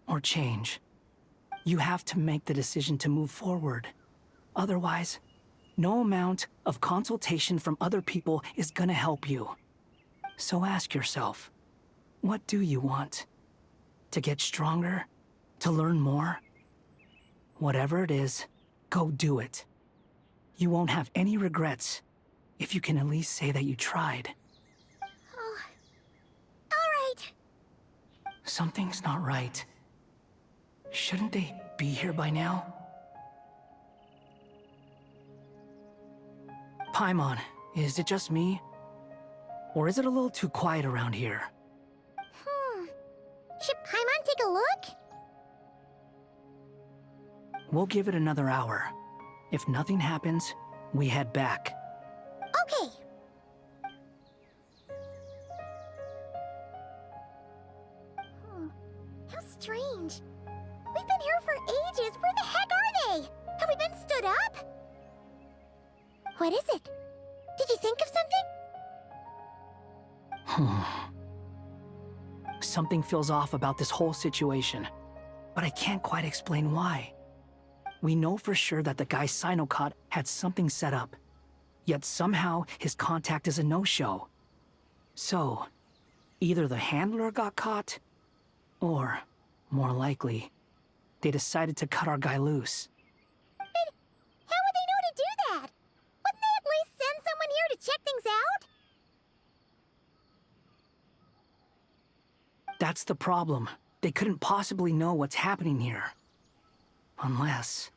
or change. You have to make the decision to move forward. Otherwise, no amount of consultation from other people is gonna help you. So ask yourself, what do you want? To get stronger? To learn more? Whatever it is, go do it. You won't have any regrets if you can at least say that you tried. Oh, all right. Something's not right. Shouldn't they be here by now? Paimon, is it just me? Or is it a little too quiet around here? Should Paimon take a look? We'll give it another hour. If nothing happens, we head back. Okay. How strange. We've been here for ages. Where the heck are they? Have we been stood up? What is it? Did you think of something? Something feels off about this whole situation, but I can't quite explain why. We know for sure that the guy Sinocot had something set up, yet somehow his contact is a no-show. So, either the handler got caught, or, more likely, they decided to cut our guy loose. But how would they know to do that? Wouldn't they at least send someone here to check things out? That's the problem. They couldn't possibly know what's happening here. Unless...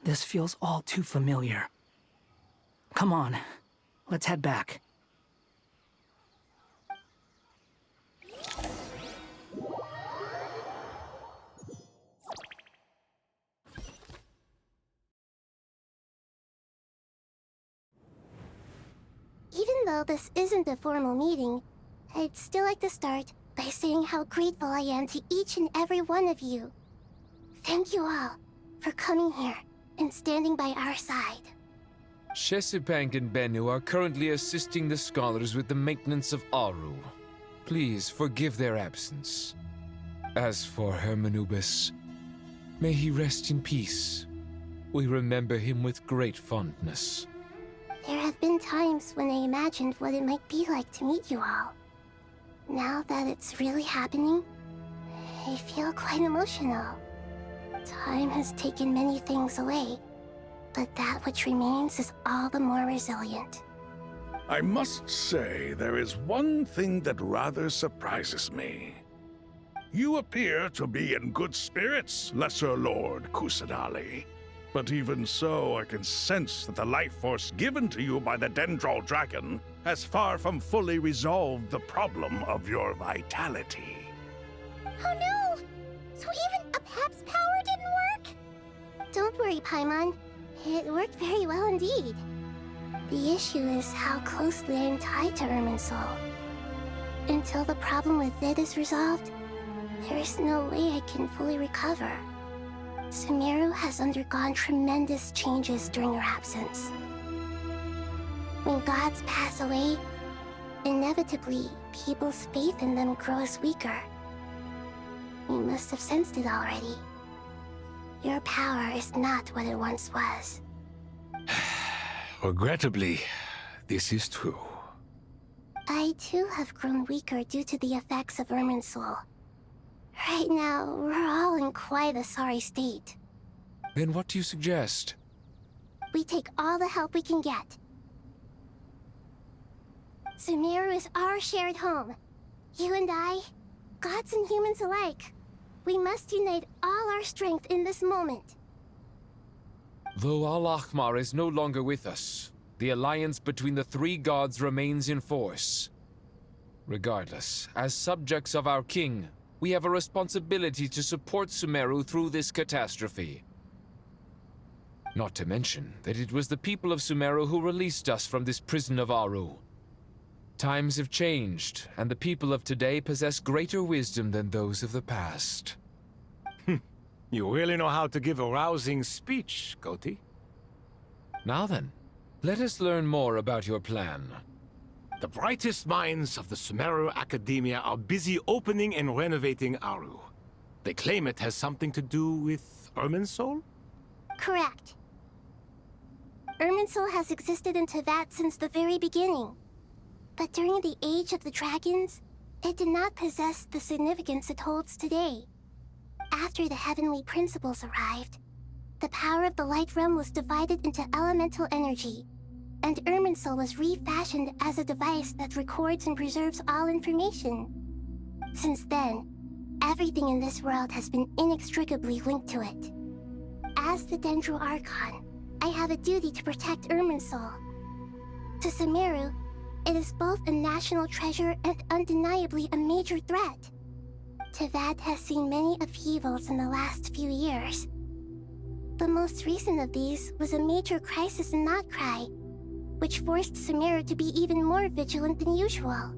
This feels all too familiar. Come on, let's head back. Even though this isn't a formal meeting, I'd still like to start by saying how grateful I am to each and every one of you. Thank you all for coming here and standing by our side. Shesipank and Bennu are currently assisting the scholars with the maintenance of Aru. Please forgive their absence. As for Hermanubis, may he rest in peace. We remember him with great fondness. There have been times when I imagined what it might be like to meet you all. Now that it's really happening, I feel quite emotional. Time has taken many things away, but that which remains is all the more resilient. I must say, there is one thing that rather surprises me. You appear to be in good spirits, Lesser Lord Kusanali. But even so, I can sense that the life force given to you by the Dendral Dragon has far from fully resolved the problem of your vitality. Oh no! So even Apep's power didn't work? Don't worry, Paimon. It worked very well indeed. The issue is how closely I am tied to Irminsul. Until the problem with it is resolved, there is no way I can fully recover. Sumeru has undergone tremendous changes during your absence. When gods pass away, inevitably, people's faith in them grows weaker. You must have sensed it already. Your power is not what it once was. Regrettably, this is true. I too have grown weaker due to the effects of Irminsul. Right now, we're all in quite a sorry state. Then what do you suggest? We take all the help we can get. Sumeru is our shared home. You and I, gods and humans alike. We must unite all our strength in this moment. Though Al-Ahmar is no longer with us, the alliance between the three gods remains in force. Regardless, as subjects of our king, we have a responsibility to support Sumeru through this catastrophe. Not to mention that it was the people of Sumeru who released us from this prison of Aru. Times have changed, and the people of today possess greater wisdom than those of the past. You really know how to give a rousing speech, Goti. Now then, let us learn more about your plan. The brightest minds of the Sumeru Academia are busy opening and renovating Aru. They claim it has something to do with Irminsul? Correct. Irminsul has existed in Teyvat since the very beginning. But during the Age of the Dragons, it did not possess the significance it holds today. After the heavenly principles arrived, the power of the Light Realm was divided into elemental energy, and Irminsul was refashioned as a device that records and preserves all information. Since then, everything in this world has been inextricably linked to it. As the Dendro Archon, I have a duty to protect Irminsul. To Sumeru, it is both a national treasure and undeniably a major threat. Teyvat has seen many upheavals in the last few years. The most recent of these was a major crisis in Notcry, which forced Sumeru to be even more vigilant than usual.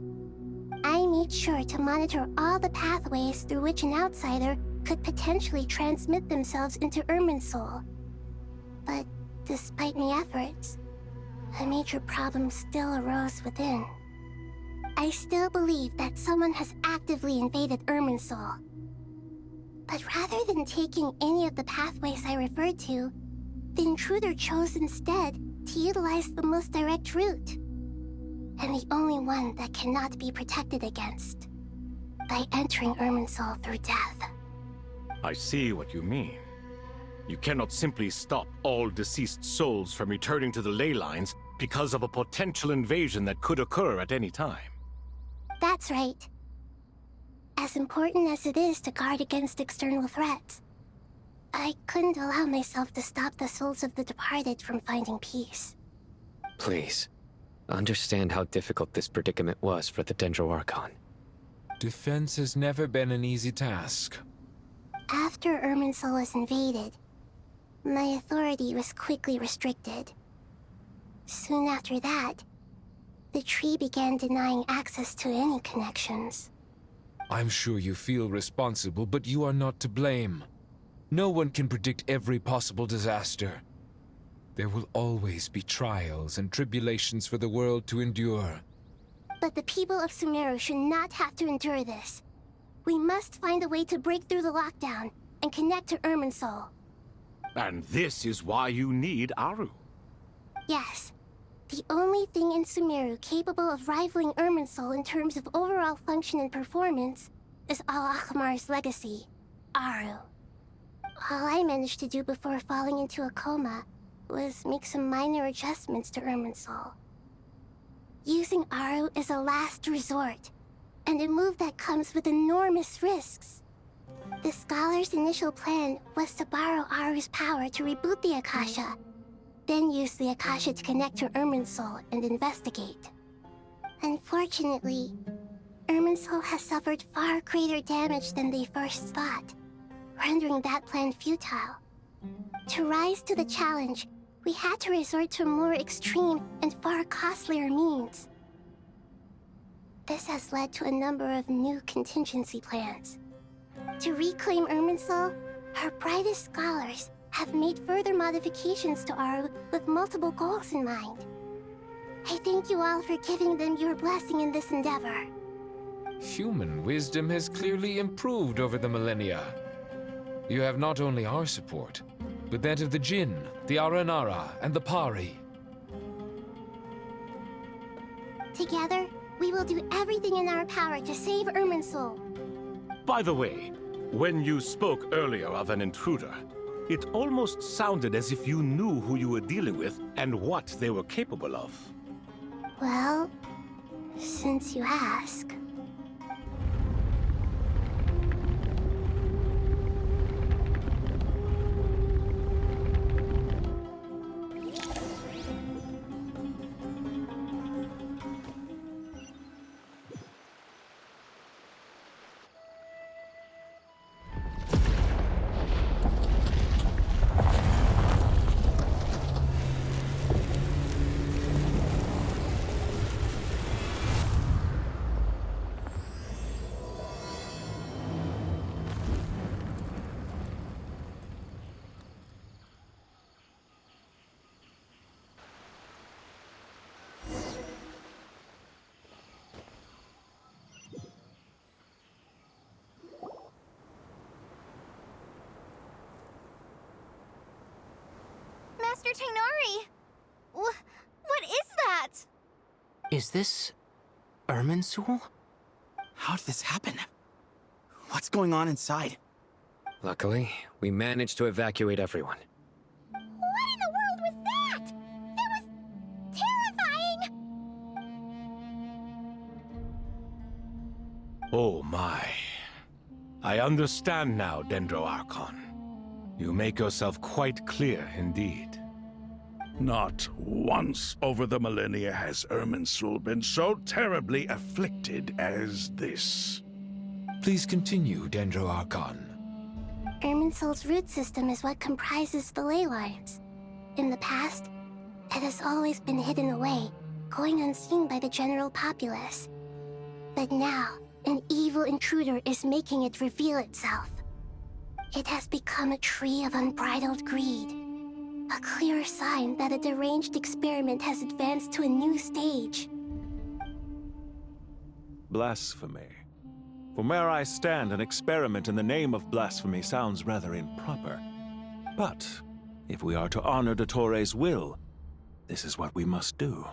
I made sure to monitor all the pathways through which an outsider could potentially transmit themselves into Irminsul. But despite my efforts, a major problem still arose within. I still believe that someone has actively invaded Irminsul. But rather than taking any of the pathways I referred to, the intruder chose instead to utilize the most direct route, and the only one that cannot be protected against, by entering Irminsul through death. I see what you mean. You cannot simply stop all deceased souls from returning to the ley lines because of a potential invasion that could occur at any time. That's right. As important as it is to guard against external threats, I couldn't allow myself to stop the souls of the departed from finding peace. Please, understand how difficult this predicament was for the Dendro Archon. Defense has never been an easy task. After Irminsul was invaded, my authority was quickly restricted. Soon after that, the tree began denying access to any connections. I'm sure you feel responsible, but you are not to blame. No one can predict every possible disaster. There will always be trials and tribulations for the world to endure. But the people of Sumeru should not have to endure this. We must find a way to break through the lockdown and connect to Irminsul. And this is why you need Aru. Yes. The only thing in Sumeru capable of rivaling Irminsul in terms of overall function and performance is Al-Akhmar's legacy, Aru. All I managed to do before falling into a coma was make some minor adjustments to Irminsul. Using Aru is a last resort, and a move that comes with enormous risks. The Scholar's initial plan was to borrow Aru's power to reboot the Akasha, then use the Akasha to connect to Irminsul and investigate. Unfortunately, Irminsul has suffered far greater damage than they first thought, rendering that plan futile. To rise to the challenge, we had to resort to more extreme and far costlier means. This has led to a number of new contingency plans. To reclaim Irminsul, our brightest scholars have made further modifications to Aru with multiple goals in mind. I thank you all for giving them your blessing in this endeavor. Human wisdom has clearly improved over the millennia. You have not only our support, but that of the Jinn, the Aranara, and the Pari. Together, we will do everything in our power to save Irminsul. By the way, when you spoke earlier of an intruder, it almost sounded as if you knew who you were dealing with and what they were capable of. Well, since you ask. Master Tainari! What is that? Is this Irminsul? How did this happen? What's going on inside? Luckily, we managed to evacuate everyone. What in the world was that? That was terrifying! Oh my. I understand now, Dendro Archon. You make yourself quite clear indeed. Not once over the millennia has Irminsul been so terribly afflicted as this. Please continue, Dendro Archon. Irminsul's root system is what comprises the ley lines. In the past, it has always been hidden away, going unseen by the general populace. But now, an evil intruder is making it reveal itself. It has become a tree of unbridled greed. A clear sign that a deranged experiment has advanced to a new stage. Blasphemy. From where I stand, an experiment in the name of blasphemy sounds rather improper. But if we are to honor Dottores' will, this is what we must do.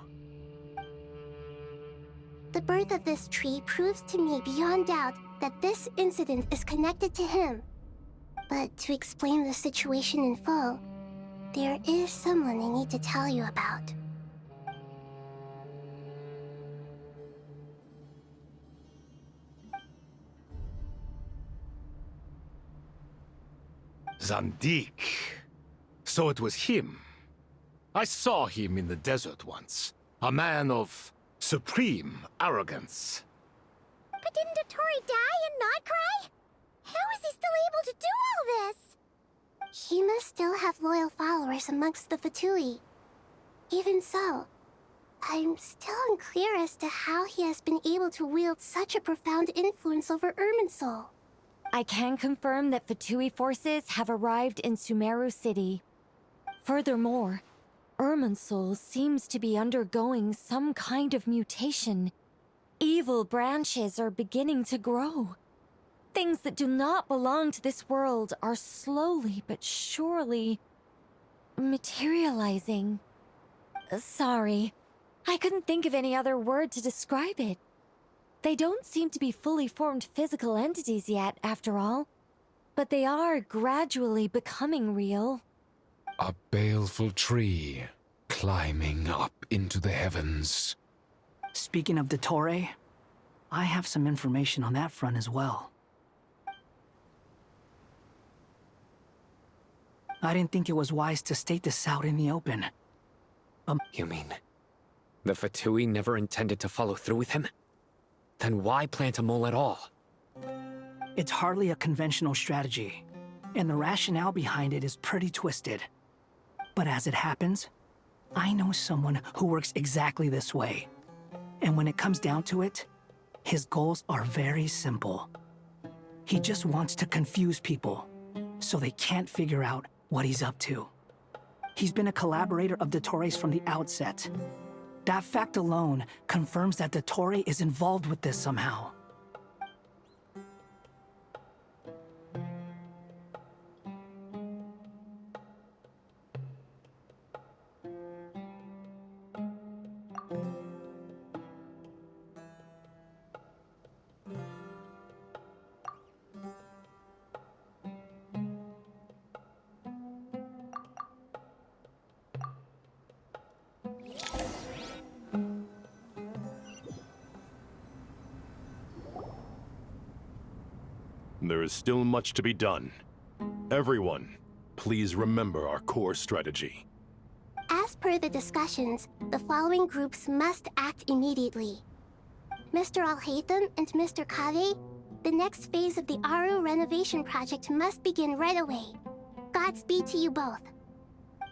The birth of this tree proves to me beyond doubt that this incident is connected to him. But to explain the situation in full, there is someone I need to tell you about. Zandik. So it was him. I saw him in the desert once. A man of supreme arrogance. But didn't Dottore die and not cry? How is he still able to do all this? He must still have loyal followers amongst the Fatui. Even so, I'm still unclear as to how he has been able to wield such a profound influence over Irminsul. I can confirm that Fatui forces have arrived in Sumeru City. Furthermore, Irminsul seems to be undergoing some kind of mutation. Evil branches are beginning to grow. Things that do not belong to this world are slowly but surely materializing. Sorry, I couldn't think of any other word to describe it. They don't seem to be fully formed physical entities yet, after all. But they are gradually becoming real. A baleful tree climbing up into the heavens. Speaking of Dottore, I have some information on that front as well. I didn't think it was wise to state this out in the open. You mean the Fatui never intended to follow through with him? Then why plant a mole at all? It's hardly a conventional strategy, and the rationale behind it is pretty twisted. But as it happens, I know someone who works exactly this way. And when it comes down to it, his goals are very simple. He just wants to confuse people, so they can't figure out what he's up to. He's been a collaborator of Dottore's from the outset. That fact alone confirms that Dottore is involved with this somehow. There is still much to be done. Everyone, please remember our core strategy. As per the discussions, the following groups must act immediately. Mr. Alhaitham and Mr. Kave, the next phase of the Aru renovation project must begin right away. Godspeed to you both.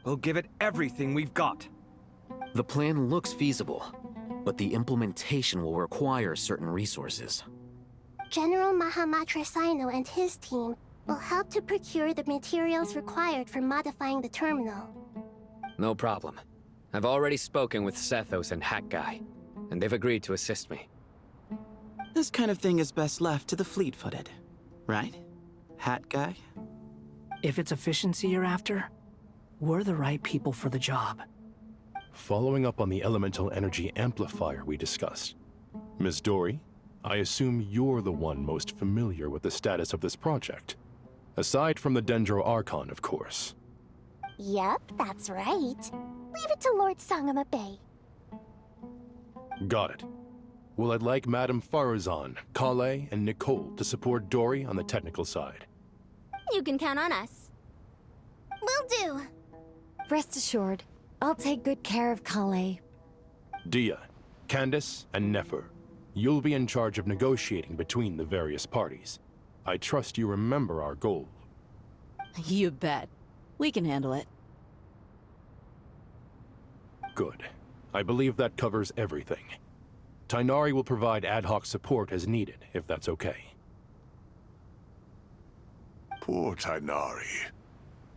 We'll give it everything we've got. The plan looks feasible, but the implementation will require certain resources. General Mahamatra Sino and his team will help to procure the materials required for modifying the terminal. No problem. I've already spoken with Sethos and Hat Guy, and they've agreed to assist me. This kind of thing is best left to the fleet-footed, right? Hat Guy? If it's efficiency you're after, we're the right people for the job. Following up on the elemental energy amplifier we discussed, Ms. Dory, I assume you're the one most familiar with the status of this project. Aside from the Dendro Archon, of course. Yep, that's right. Leave it to Lord Sangama Bay. Got it. Well, I'd like Madame Farazan, Kale, and Nicole to support Dory on the technical side. You can count on us. Will do. Rest assured, I'll take good care of Kale. Dia, Candace, and Nefer, you'll be in charge of negotiating between the various parties. I trust you remember our goal. You bet. We can handle it. Good. I believe that covers everything. Tainari will provide ad hoc support as needed, if that's okay. Poor Tainari.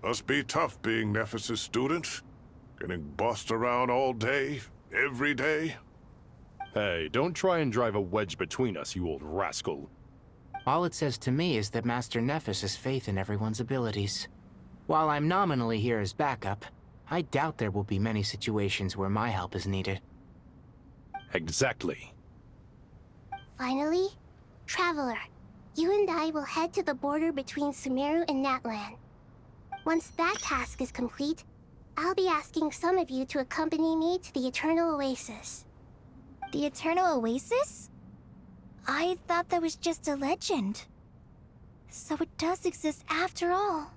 Must be tough being Nephis' student. Getting bossed around all day, every day. Hey, don't try and drive a wedge between us, you old rascal. All it says to me is that Master Nephis has faith in everyone's abilities. While I'm nominally here as backup, I doubt there will be many situations where my help is needed. Exactly. Finally, Traveler, you and I will head to the border between Sumeru and Natlan. Once that task is complete, I'll be asking some of you to accompany me to the Eternal Oasis. The Eternal Oasis? I thought that was just a legend. So it does exist after all.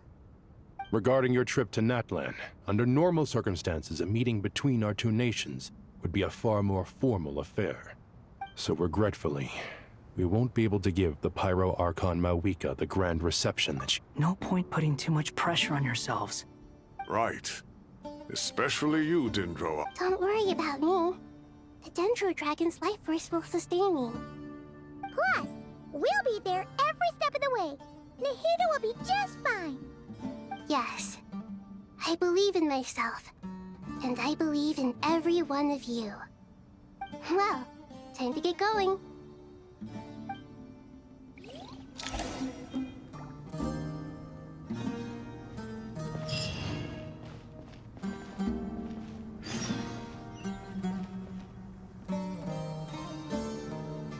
Regarding your trip to Natlan, under normal circumstances, a meeting between our two nations would be a far more formal affair. So regretfully, we won't be able to give the Pyro Archon Mawika the grand reception that she— No point putting too much pressure on yourselves. Right. Especially you, Dendro. Don't worry about me. The Dendro Dragon's life force will sustain me. Plus, we'll be there every step of the way. Nahida will be just fine. Yes, I believe in myself. And I believe in every one of you. Well, time to get going.